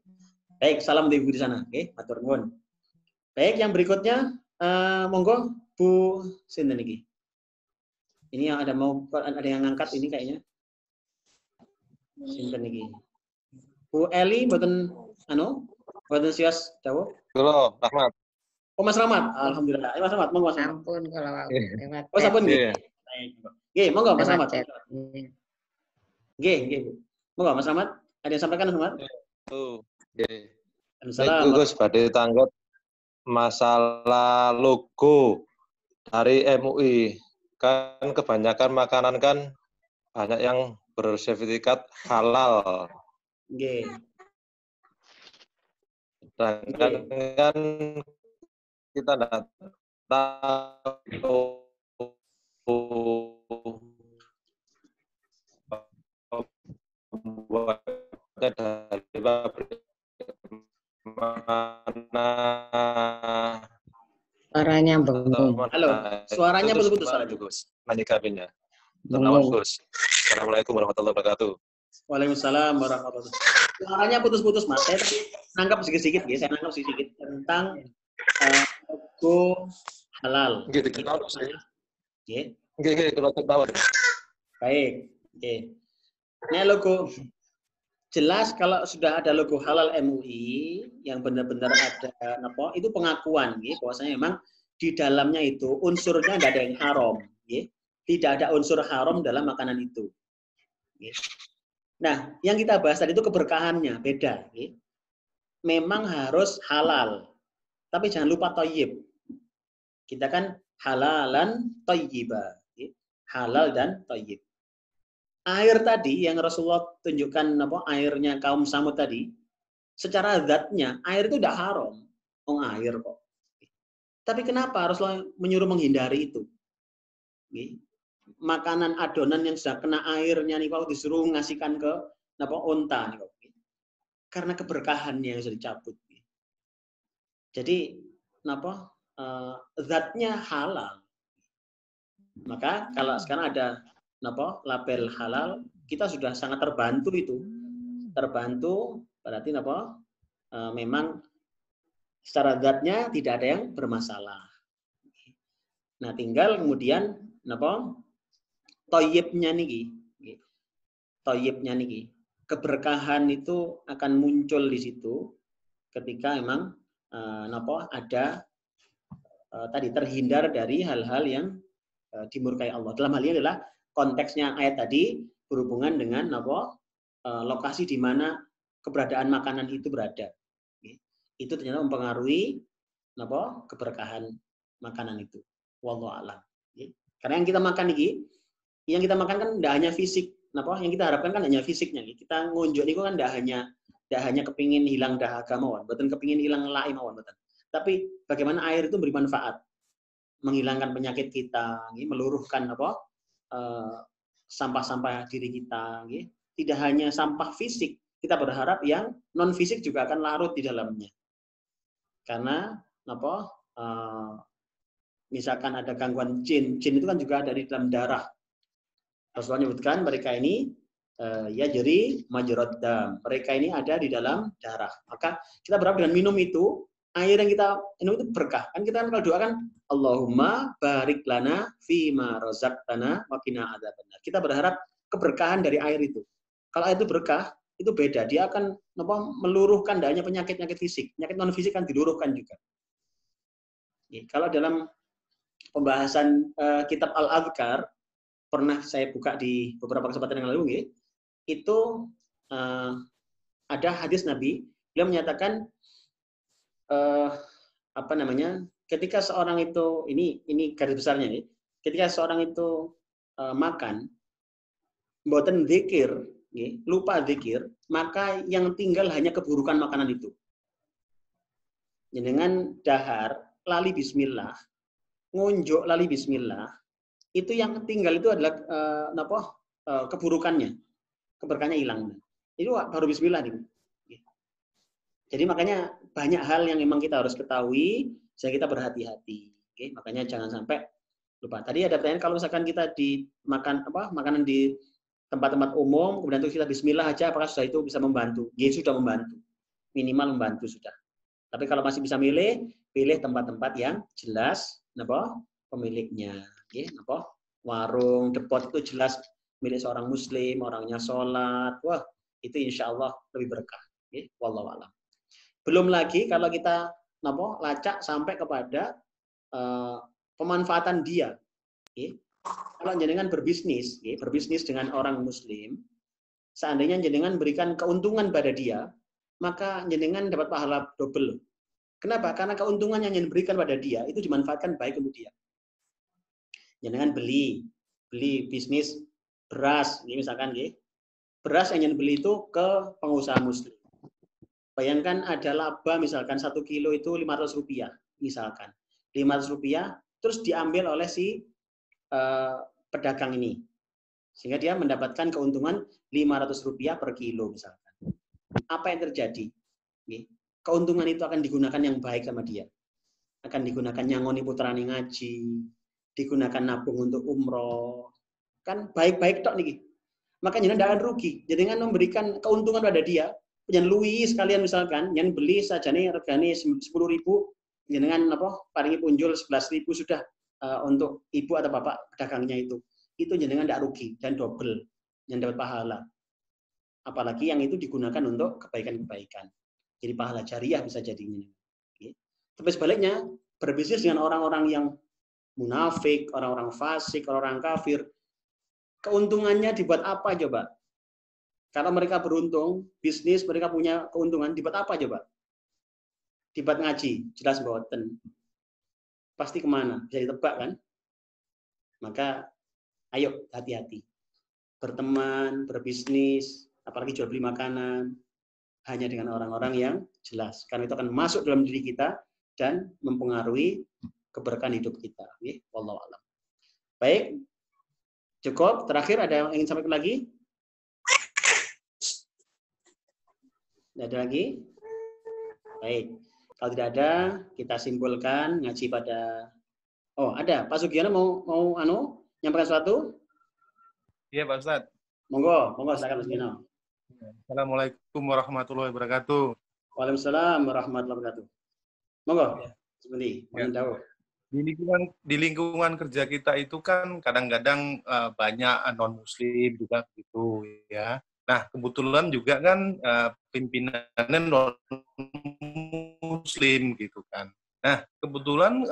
Baik, salam untuk ibu di sana. Oke, matur nuwun. Baik, yang berikutnya monggo Bu sinten iki. Ini yang ada yang ngangkat ini kayaknya. Sinten iki? Bu Eli mboten mboten sios dawuh. Halo, Rahmat. Oh, Mas Rahmat. Alhamdulillah. Mas Rahmat, monggo Mas Rahmat. Ampun kalau lewat. Oh, sampun nggih. Iya. Nggih, monggo Mas Rahmat. Chat. Nggih. Monggo Mas Rahmat. Ada yang sampaikan Mas Rahmat? Oh, nggih. Assalamualaikum. Gus badhe tanggap masalah logo dari MUI. Kan kebanyakan makanan kan banyak yang bersertifikat halal. Nggih. Sedangkan kan kita tidak tahu pembuatnya dari pabrik mana. Suaranya bengong. Halo, suaranya putus-putus suaranya. Menyikapinya. Gus. Assalamualaikum warahmatullahi wabarakatuh. Waalaikumsalam warahmatullahi wabarakatuh. Suaranya putus-putus Mas. Saya tadi nangkap sedikit ya, saya nangkap sedikit tentang logo halal. Gitu tahu saya. Nggih. Nggih, kalau tahu. Baik. Oke. Ini logo jelas kalau sudah ada logo halal MUI yang benar-benar ada itu pengakuan bahwasanya memang di dalamnya itu unsurnya tidak ada yang haram, tidak ada unsur haram dalam makanan itu. Nah, yang kita bahas tadi itu keberkahannya beda. Memang harus halal, tapi jangan lupa thayyib. Kita kan halalan thayyiba. Halal dan thayyib. Air tadi yang Rasulullah tunjukkan airnya kaum Samud tadi, secara zatnya air itu tidak haram. Air kok. Tapi kenapa Rasulullah menyuruh menghindari itu? Makanan adonan yang sudah kena airnya nih kalau disuruh ngasihkan ke unta nih kok. Karena keberkahannya yang sudah dicabut. Jadi zatnya halal. Maka kalau sekarang ada label halal, kita sudah sangat terbantu itu. Terbantu berarti memang secara zatnya tidak ada yang bermasalah. Nah, tinggal kemudian thayyibnya niki. Thayyibnya niki. Keberkahan itu akan muncul di situ ketika memang ada tadi terhindar dari hal-hal yang dimurkai Allah. Dalam hal ini adalah konteksnya ayat tadi berhubungan dengan lokasi di mana keberadaan makanan itu berada. Itu ternyata mempengaruhi keberkahan makanan itu. Wallahu a'lam. Karena yang kita makan kan tidak hanya fisik. Yang kita harapkan kan hanya fisiknya. Kita ngunjuk niku kan tidak hanya kepingin hilang dahaga mawon, boten kepingin hilang lai mawon, boten. Tapi bagaimana air itu beri manfaat, menghilangkan penyakit kita, meluruhkan sampah-sampah diri kita. Tidak hanya sampah fisik, kita berharap yang non fisik juga akan larut di dalamnya. Karena misalkan ada gangguan jin itu kan juga ada di dalam darah. Rasulullah menyebutkan mereka ini jadi majrad dam. Mereka ini ada di dalam darah. Maka kita berharap dengan minum itu, air yang kita minum itu berkah. Kan kita kalau doakan Allahumma barik lana fima razaqtana wa qina adzabannar. Kita berharap keberkahan dari air itu. Kalau air itu berkah, itu beda. Dia akan meluruhkan tidak hanya penyakit-penyakit fisik, penyakit non fisik kan diluruhkan juga. Kalau dalam pembahasan kitab Al-Adhkar pernah saya buka di beberapa kesempatan yang lalu, itu ada hadis Nabi, beliau menyatakan ketika seorang itu ini garis besarnya nih, ketika seorang itu makan mboten zikir, lupa zikir, maka yang tinggal hanya keburukan makanan itu. Dengan dahar lali bismillah, ngunjuk lali bismillah, itu yang tinggal itu adalah keburukannya, keberkahannya hilang. Itu baru bismillah nih. Jadi makanya banyak hal yang memang kita harus ketahui, sehingga kita berhati-hati. Makanya jangan sampai lupa. Tadi ada pertanyaan, kalau misalkan kita makanan di tempat-tempat umum, kemudian itu kita bismillah aja, apakah sudah itu bisa membantu? Ya, sudah membantu. Minimal membantu sudah. Tapi kalau masih bisa milih, pilih tempat-tempat yang jelas pemiliknya. Warung, depot itu jelas milik seorang muslim, orangnya sholat. Wah, itu insya Allah lebih berkah. Wallahu a'lam. Belum lagi kalau kita lacak sampai kepada pemanfaatan dia. Kalau jenengan berbisnis dengan orang muslim, seandainya jenengan berikan keuntungan pada dia, maka jenengan dapat pahala double. Kenapa? Karena keuntungan yang diberikan pada dia itu dimanfaatkan baik untuk dia. Jenengan beli bisnis beras, misalkan beras yang beli itu ke pengusaha muslim. Bayangkan ada laba misalkan 1 kilo itu Rp500 misalkan. Rp500 terus diambil oleh si pedagang ini. Sehingga dia mendapatkan keuntungan Rp500 per kilo misalkan. Apa yang terjadi? Keuntungan itu akan digunakan yang baik sama dia. Akan digunakan nyangoni putrane ngaji, digunakan nabung untuk umroh. Kan baik-baik tok niki. Maka jenengan tidak akan rugi. Jenengan memberikan keuntungan pada dia. Yang luwih sekalian misalkan, yang beli sajane regane 10.000, jenengan paringi punjul 11.000 sudah untuk ibu atau bapak pedagangnya itu. Itu jenengan tidak rugi dan double yang dapat pahala. Apalagi yang itu digunakan untuk kebaikan-kebaikan. Jadi pahala jariah bisa jadinya. Tapi sebaliknya, berbisnis dengan orang-orang yang munafik, orang-orang fasik, orang-orang kafir, keuntungannya dibuat apa coba? Kalau mereka beruntung, bisnis mereka punya keuntungan, dibuat apa coba? Dibuat ngaji, jelas boten. pasti kemana? Bisa ditebak kan? Maka ayo hati-hati. Berteman, berbisnis, apalagi jual beli makanan, hanya dengan orang-orang yang jelas. Karena itu akan masuk dalam diri kita dan mempengaruhi keberkahan hidup kita. Wallahu a'lam. Baik, cukup. Terakhir ada yang ingin sampaikan lagi? Tidak ada lagi? Baik. Kalau tidak ada, kita simpulkan ngaji pada. Oh, ada. Pak Sugiono mau nyampaikan sesuatu? Iya, Pak Ustadz. Monggo, silakan Mas Sugiono. Assalamualaikum warahmatullahi wabarakatuh. Waalaikumsalam warahmatullahi wabarakatuh. Monggo, seperti tahu. Di lingkungan kerja kita itu kan kadang-kadang banyak non-muslim juga gitu ya. Nah, kebetulan juga kan pimpinannya non-muslim gitu kan. Nah, kebetulan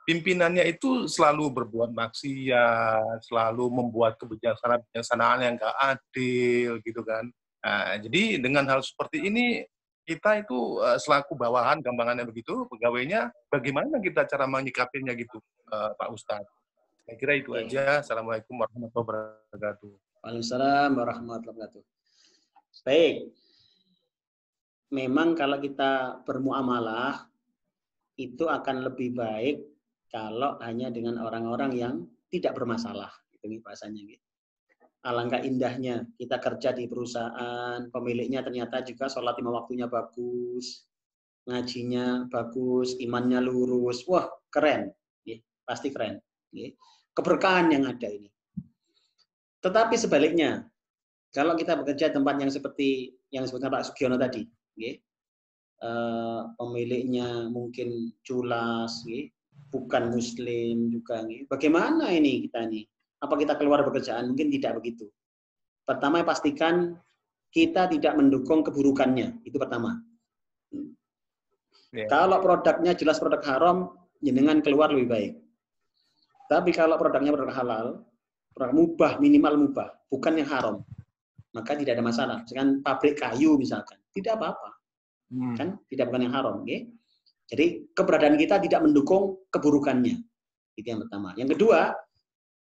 pimpinannya itu selalu berbuat maksiat, selalu membuat kebijaksanaan yang nggak adil gitu kan. Nah, jadi dengan hal seperti ini kita itu selaku bawahan, gampangannya begitu, pegawainya, bagaimana kita cara menyikapinya gitu, Pak Ustadz? Saya kira itu aja. Assalamualaikum warahmatullahi wabarakatuh. Waalaikumsalam warahmatullahi wabarakatuh. Baik. Memang kalau kita bermuamalah, itu akan lebih baik kalau hanya dengan orang-orang yang tidak bermasalah. Itu bahasanya gitu. Alangkah indahnya kita kerja di perusahaan, pemiliknya ternyata juga sholat 5 waktunya bagus, ngajinya bagus, imannya lurus. Wah, keren. Pasti keren. Keberkahan yang ada ini. Tetapi sebaliknya, kalau kita bekerja di tempat yang seperti yang disebutkan Pak Sugiono tadi, pemiliknya mungkin culas, bukan muslim juga. Bagaimana ini kita nih? Apa kita keluar pekerjaan? Mungkin tidak begitu. Pertama, pastikan kita tidak mendukung keburukannya. Itu pertama. Kalau produknya jelas produk haram, jenengan keluar lebih baik. Tapi kalau produknya produk halal, produk mubah, minimal mubah, bukan yang haram, maka tidak ada masalah. Misalkan pabrik kayu misalkan, tidak apa-apa. Kan tidak bukan yang haram. Jadi keberadaan kita tidak mendukung keburukannya. Itu yang pertama. Yang kedua,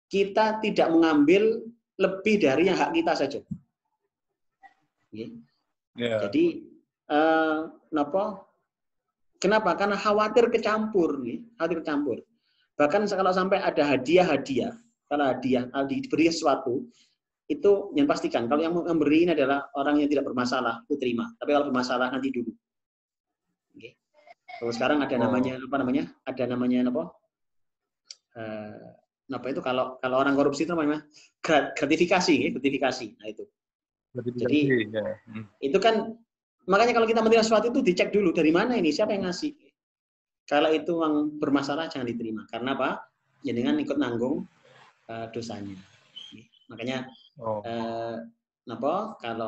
kita tidak mengambil lebih dari yang hak kita saja. Jadi, kenapa? Karena khawatir kecampur. Khawatir kecampur. Bahkan kalau sampai ada hadiah-hadiah, kalau hadiah diberi sesuatu, itu yang pastikan. Kalau yang memberi ini adalah orang yang tidak bermasalah, itu terima. Tapi kalau bermasalah, nanti dulu. Kalau sekarang ada namanya, Ada namanya apa itu kalau orang korupsi itu namanya gratifikasi. Nah itu. Jadi itu kan makanya kalau kita menerima sesuatu itu dicek dulu dari mana ini, siapa yang ngasih. Kalau itu uang bermasalah jangan diterima. Karena apa? Jangan ikut nanggung dosanya. Makanya kalau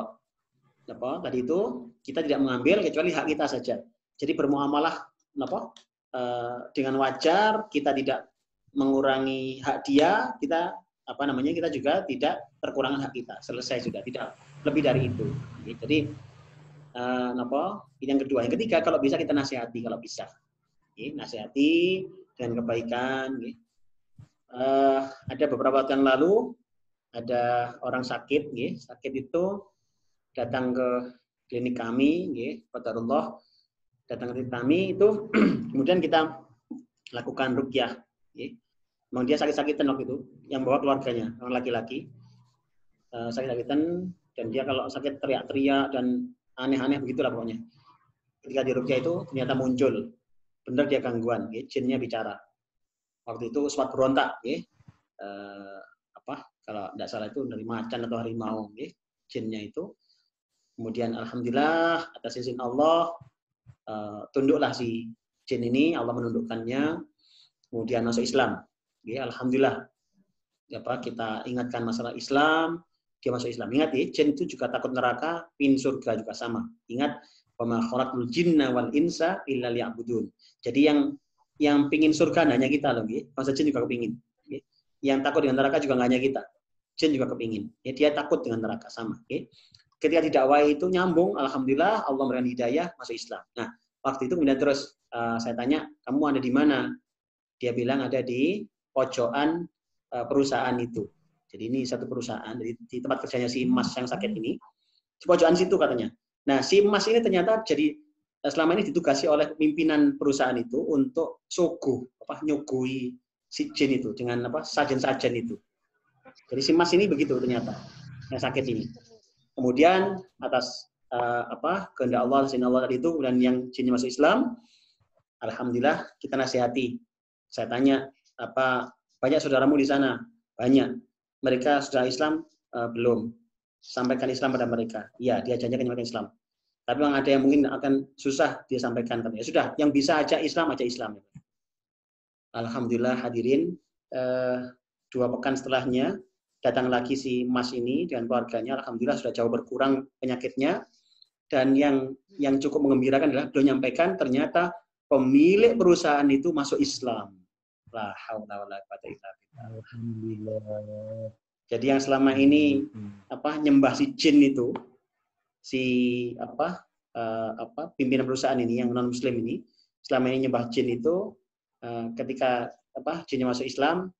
tadi itu kita tidak mengambil kecuali hak kita saja. Jadi bermuamalah dengan wajar, kita tidak mengurangi hak dia, kita kita juga tidak terkurangan hak kita. Selesai sudah, tidak lebih dari itu. Jadi yang kedua, yang ketiga kalau bisa kita nasihati kalau bisa. Nasihati dengan kebaikan. Ada beberapa waktu yang lalu ada orang sakit, sakit itu datang ke klinik kami, qadarullah datang ke klinik kami itu kemudian kita lakukan ruqyah. Memang dia sakit-sakitan waktu itu, yang bawa keluarganya, orang laki-laki sakit-sakitan, dan dia kalau sakit teriak-teriak dan aneh-aneh begitulah pokoknya. Ketika di ruqyah itu ternyata muncul, benar dia gangguan, jinnya bicara. Waktu itu sempat berontak, kalau tidak salah itu dari macan atau harimau, jinnya itu. Kemudian alhamdulillah atas izin Allah tunduklah si jin ini, Allah menundukkannya. Kemudian masuk Islam. Alhamdulillah. Kita ingatkan masalah Islam, dia masuk Islam. Ingat jin itu juga takut neraka, pin surga juga sama. Ingat, wa ma khalaqul jinna wal insa illa liya'budun. Jadi yang pingin surga hanya kita loh, masa jin juga kepingin. Yang takut dengan neraka juga nggak hanya kita. Jin juga kepingin. Dia takut dengan neraka sama. Ketika didakwai itu nyambung, alhamdulillah Allah memberikan hidayah masuk Islam. Nah, waktu itu kemudian terus saya tanya, kamu ada di mana? Dia bilang ada di pojokan perusahaan itu. Jadi ini satu perusahaan, di tempat kerjanya si Mas yang sakit ini, di pojokan situ katanya. Nah, si Mas ini ternyata jadi selama ini ditugasi oleh pimpinan perusahaan itu untuk nyugui si jin itu dengan sajen-sajen itu. Jadi si Mas ini begitu ternyata yang sakit ini. Kemudian atas kehendak Allah, izin Allah tadi itu, kemudian yang jinnya masuk Islam, alhamdulillah kita nasihati. Saya tanya, banyak saudaramu di sana? Banyak. Mereka sudah Islam? Belum. Sampaikan Islam pada mereka. Iya, dia janjikan menyampaikan Islam. Tapi memang ada yang mungkin akan susah dia sampaikan. Ya sudah, yang bisa aja Islam, aja Islam. Alhamdulillah hadirin, 2 pekan setelahnya datang lagi si Mas ini dengan keluarganya. Alhamdulillah sudah jauh berkurang penyakitnya. Dan yang cukup mengembirakan adalah beliau menyampaikan ternyata pemilik perusahaan itu masuk Islam. La haula wala quwata illa billah. Alhamdulillah. Jadi yang selama ini nyembah si jin itu, si pimpinan perusahaan ini yang non muslim ini selama ini nyembah jin itu, ketika jinnya masuk Islam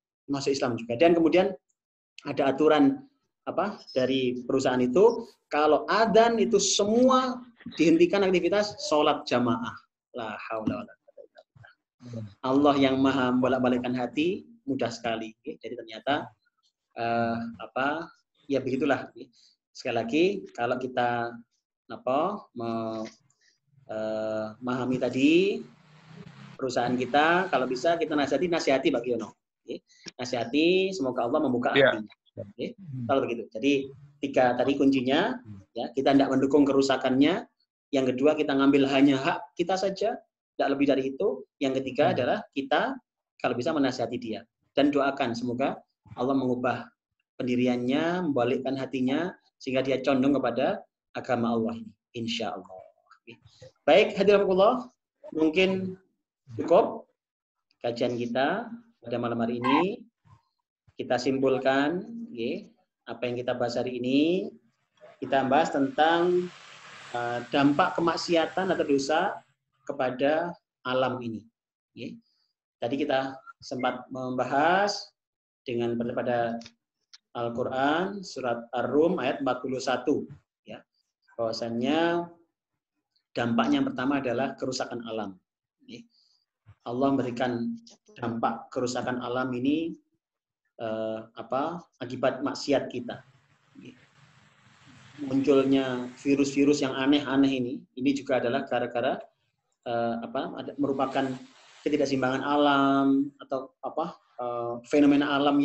juga. Dan kemudian ada aturan dari perusahaan itu, kalau adzan itu semua dihentikan aktivitas sholat jamaah. La haula wala quwata illa billah. Allah yang maha membolak-balikkan hati, mudah sekali. Jadi ternyata ya begitulah. Sekali lagi, kalau kita memahami tadi perusahaan kita, kalau bisa kita nasihati Pak Giono. Nasihati, semoga Allah membuka hatinya. Kalau begitu. Jadi 3 tadi kuncinya, ya, kita tidak mendukung kerusakannya. Yang kedua, kita ngambil hanya hak kita saja, tidak lebih dari itu. Yang ketiga adalah kita kalau bisa menasihati dia dan doakan semoga Allah mengubah pendiriannya, membalikkan hatinya sehingga dia condong kepada agama Allah ini, insya Allah. Baik, hadirin Allah, mungkin cukup kajian kita pada malam hari ini. Kita simpulkan, apa yang kita bahas hari ini. Kita bahas tentang dampak kemaksiatan atau dosa kepada alam ini. Tadi kita sempat membahas pada Al-Quran surat Ar-Rum ayat 41, ya, bahwasannya dampaknya yang pertama adalah kerusakan alam. Allah memberikan dampak kerusakan alam ini akibat maksiat kita. Munculnya virus-virus yang aneh-aneh ini juga adalah gara-gara merupakan ketidakseimbangan alam atau fenomena alam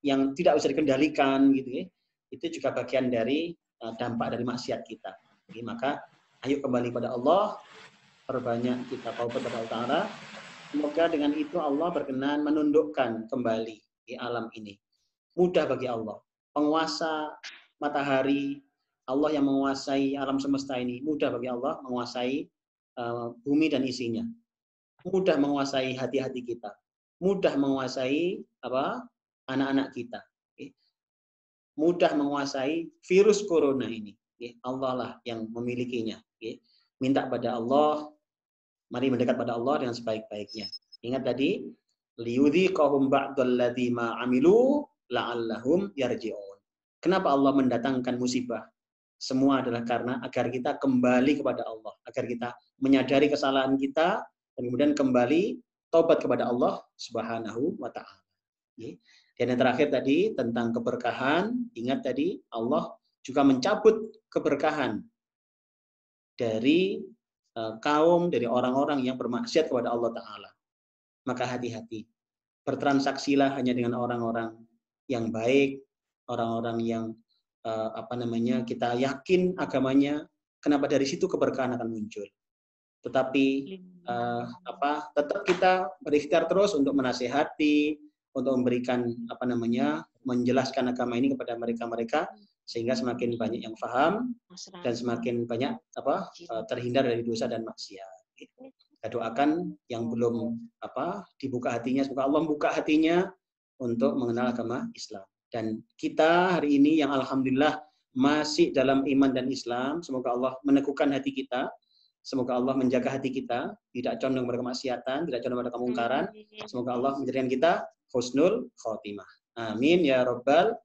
yang tidak bisa dikendalikan gitu ya. Itu juga bagian dari dampak dari maksiat kita. Jadi, maka ayo kembali pada Allah, perbanyak kita taubat kepada Allah Ta'ala. Semoga dengan itu Allah berkenan menundukkan kembali di alam ini. Mudah bagi Allah. Penguasa matahari, Allah yang menguasai alam semesta ini, mudah bagi Allah menguasai bumi dan isinya. Mudah menguasai hati-hati kita. Mudah menguasai anak-anak kita. Mudah menguasai virus corona ini. Allah lah yang memilikinya. Minta pada Allah, mari mendekat pada Allah dengan sebaik-baiknya. Ingat tadi, liyudhiqahum ba'dalladzi ma 'amilu la'allahum yarji'un. Kenapa Allah mendatangkan musibah? Semua adalah karena agar kita kembali kepada Allah, agar kita menyadari kesalahan kita dan kemudian kembali taubat kepada Allah Subhanahu wa Ta'ala. Dan yang terakhir tadi tentang keberkahan, ingat tadi Allah juga mencabut keberkahan dari kaum, dari orang-orang yang bermaksiat kepada Allah Ta'ala. Maka hati-hati, bertransaksilah hanya dengan orang-orang yang baik, orang-orang yang kita yakin agamanya. Kenapa? Dari situ keberkahan akan muncul. Tetapi tetap kita berikhtiar terus untuk menasihati, untuk memberikan menjelaskan agama ini kepada mereka sehingga semakin banyak yang paham dan semakin banyak terhindar dari dosa dan maksiat. Kita doakan yang belum dibuka hatinya, semoga Allah membuka hatinya untuk mengenal agama Islam. Dan kita hari ini yang alhamdulillah masih dalam iman dan Islam, semoga Allah meneguhkan hati kita Semoga Allah menjaga hati kita, tidak condong pada kemaksiatan, tidak condong pada kemungkaran. Semoga Allah menjadikan kita husnul khotimah. Amin ya rabbal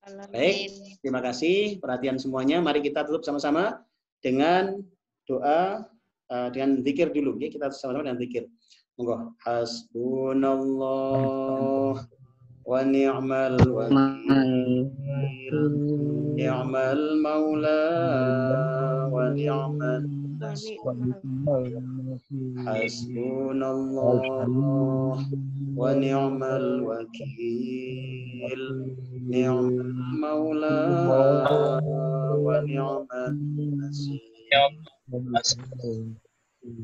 alamin. Baik, terima kasih perhatian semuanya. Mari kita tutup sama-sama dengan doa, dengan zikir dulu. Ya, kita sama-sama dengan zikir. Monggo. Hasbunallah wa ni'mal wakil, ni'mal maula wa ni'mal nasir. Hasbunallah wa ni'mal wakil, ni'mal maula wa ni'mal nasir.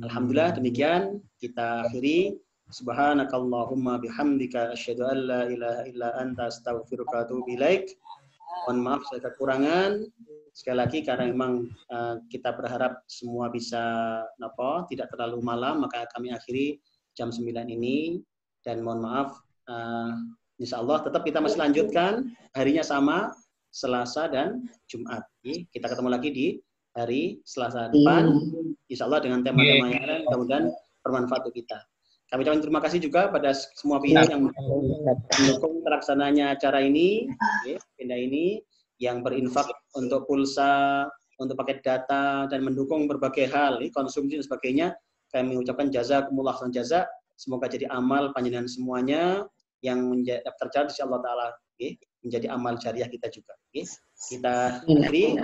Alhamdulillah, demikian kita akhiri. Subhanakallahumma bihamdika asyhadu an la ilaha illa anta astaghfiruka wa atubu ilaik. Mohon maaf saya kekurangan. Sekali lagi karena memang kita berharap semua bisa tidak terlalu malam, maka kami akhiri jam 9 ini, dan mohon maaf, insya Allah tetap kita masih lanjutkan, harinya sama, Selasa dan Jumat. Kita ketemu lagi di hari Selasa depan, insya Allah dengan tema-tema yang lain, mudah-mudahan bermanfaat untuk kita. Kami ucapkan terima kasih juga pada semua pihak yang mendukung terlaksananya acara ini, pindah ini, yang berinfak untuk pulsa, untuk paket data, dan mendukung berbagai hal, konsumsi dan sebagainya. Kami mengucapkan jazakumullah khairan jazak. Semoga jadi amal panjenengan semuanya yang tercatat di Allah Ta'ala, menjadi amal jariah kita juga. Kita akhiri.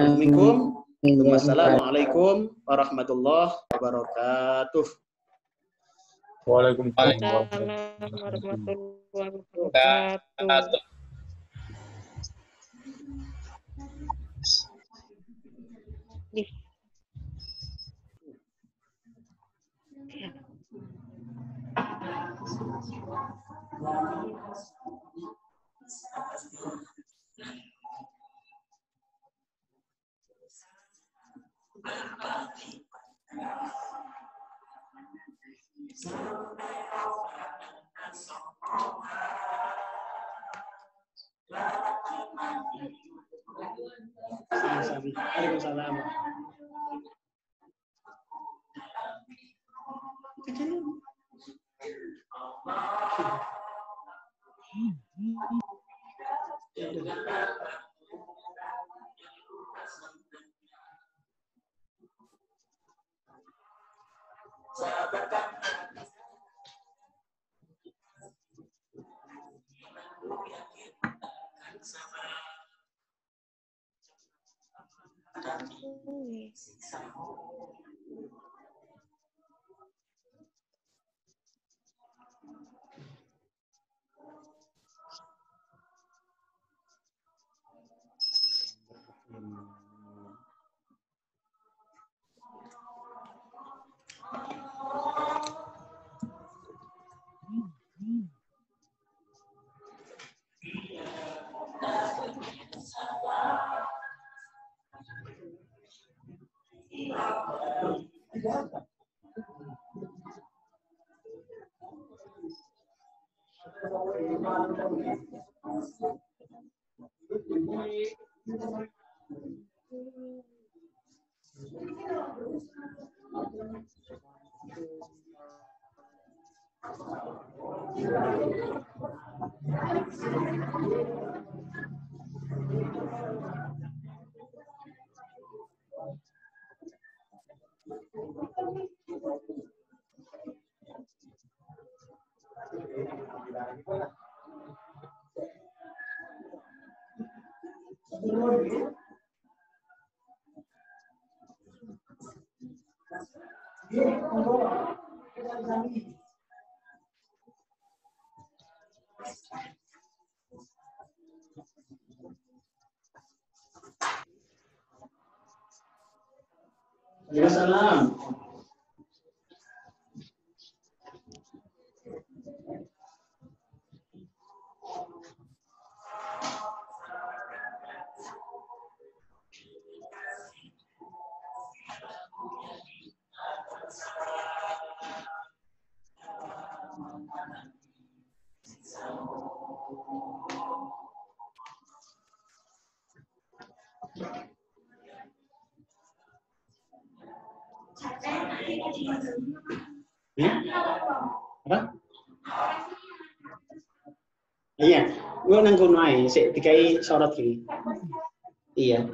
Wassalamualaikum warahmatullahi wabarakatuh. Waalaikumsalam warahmatullahi wabarakatuh. Waalaikumsalam. Waalaikumsalam. Apa? Iya, gua nang kono ae, sik dikai sorot iki. Iya.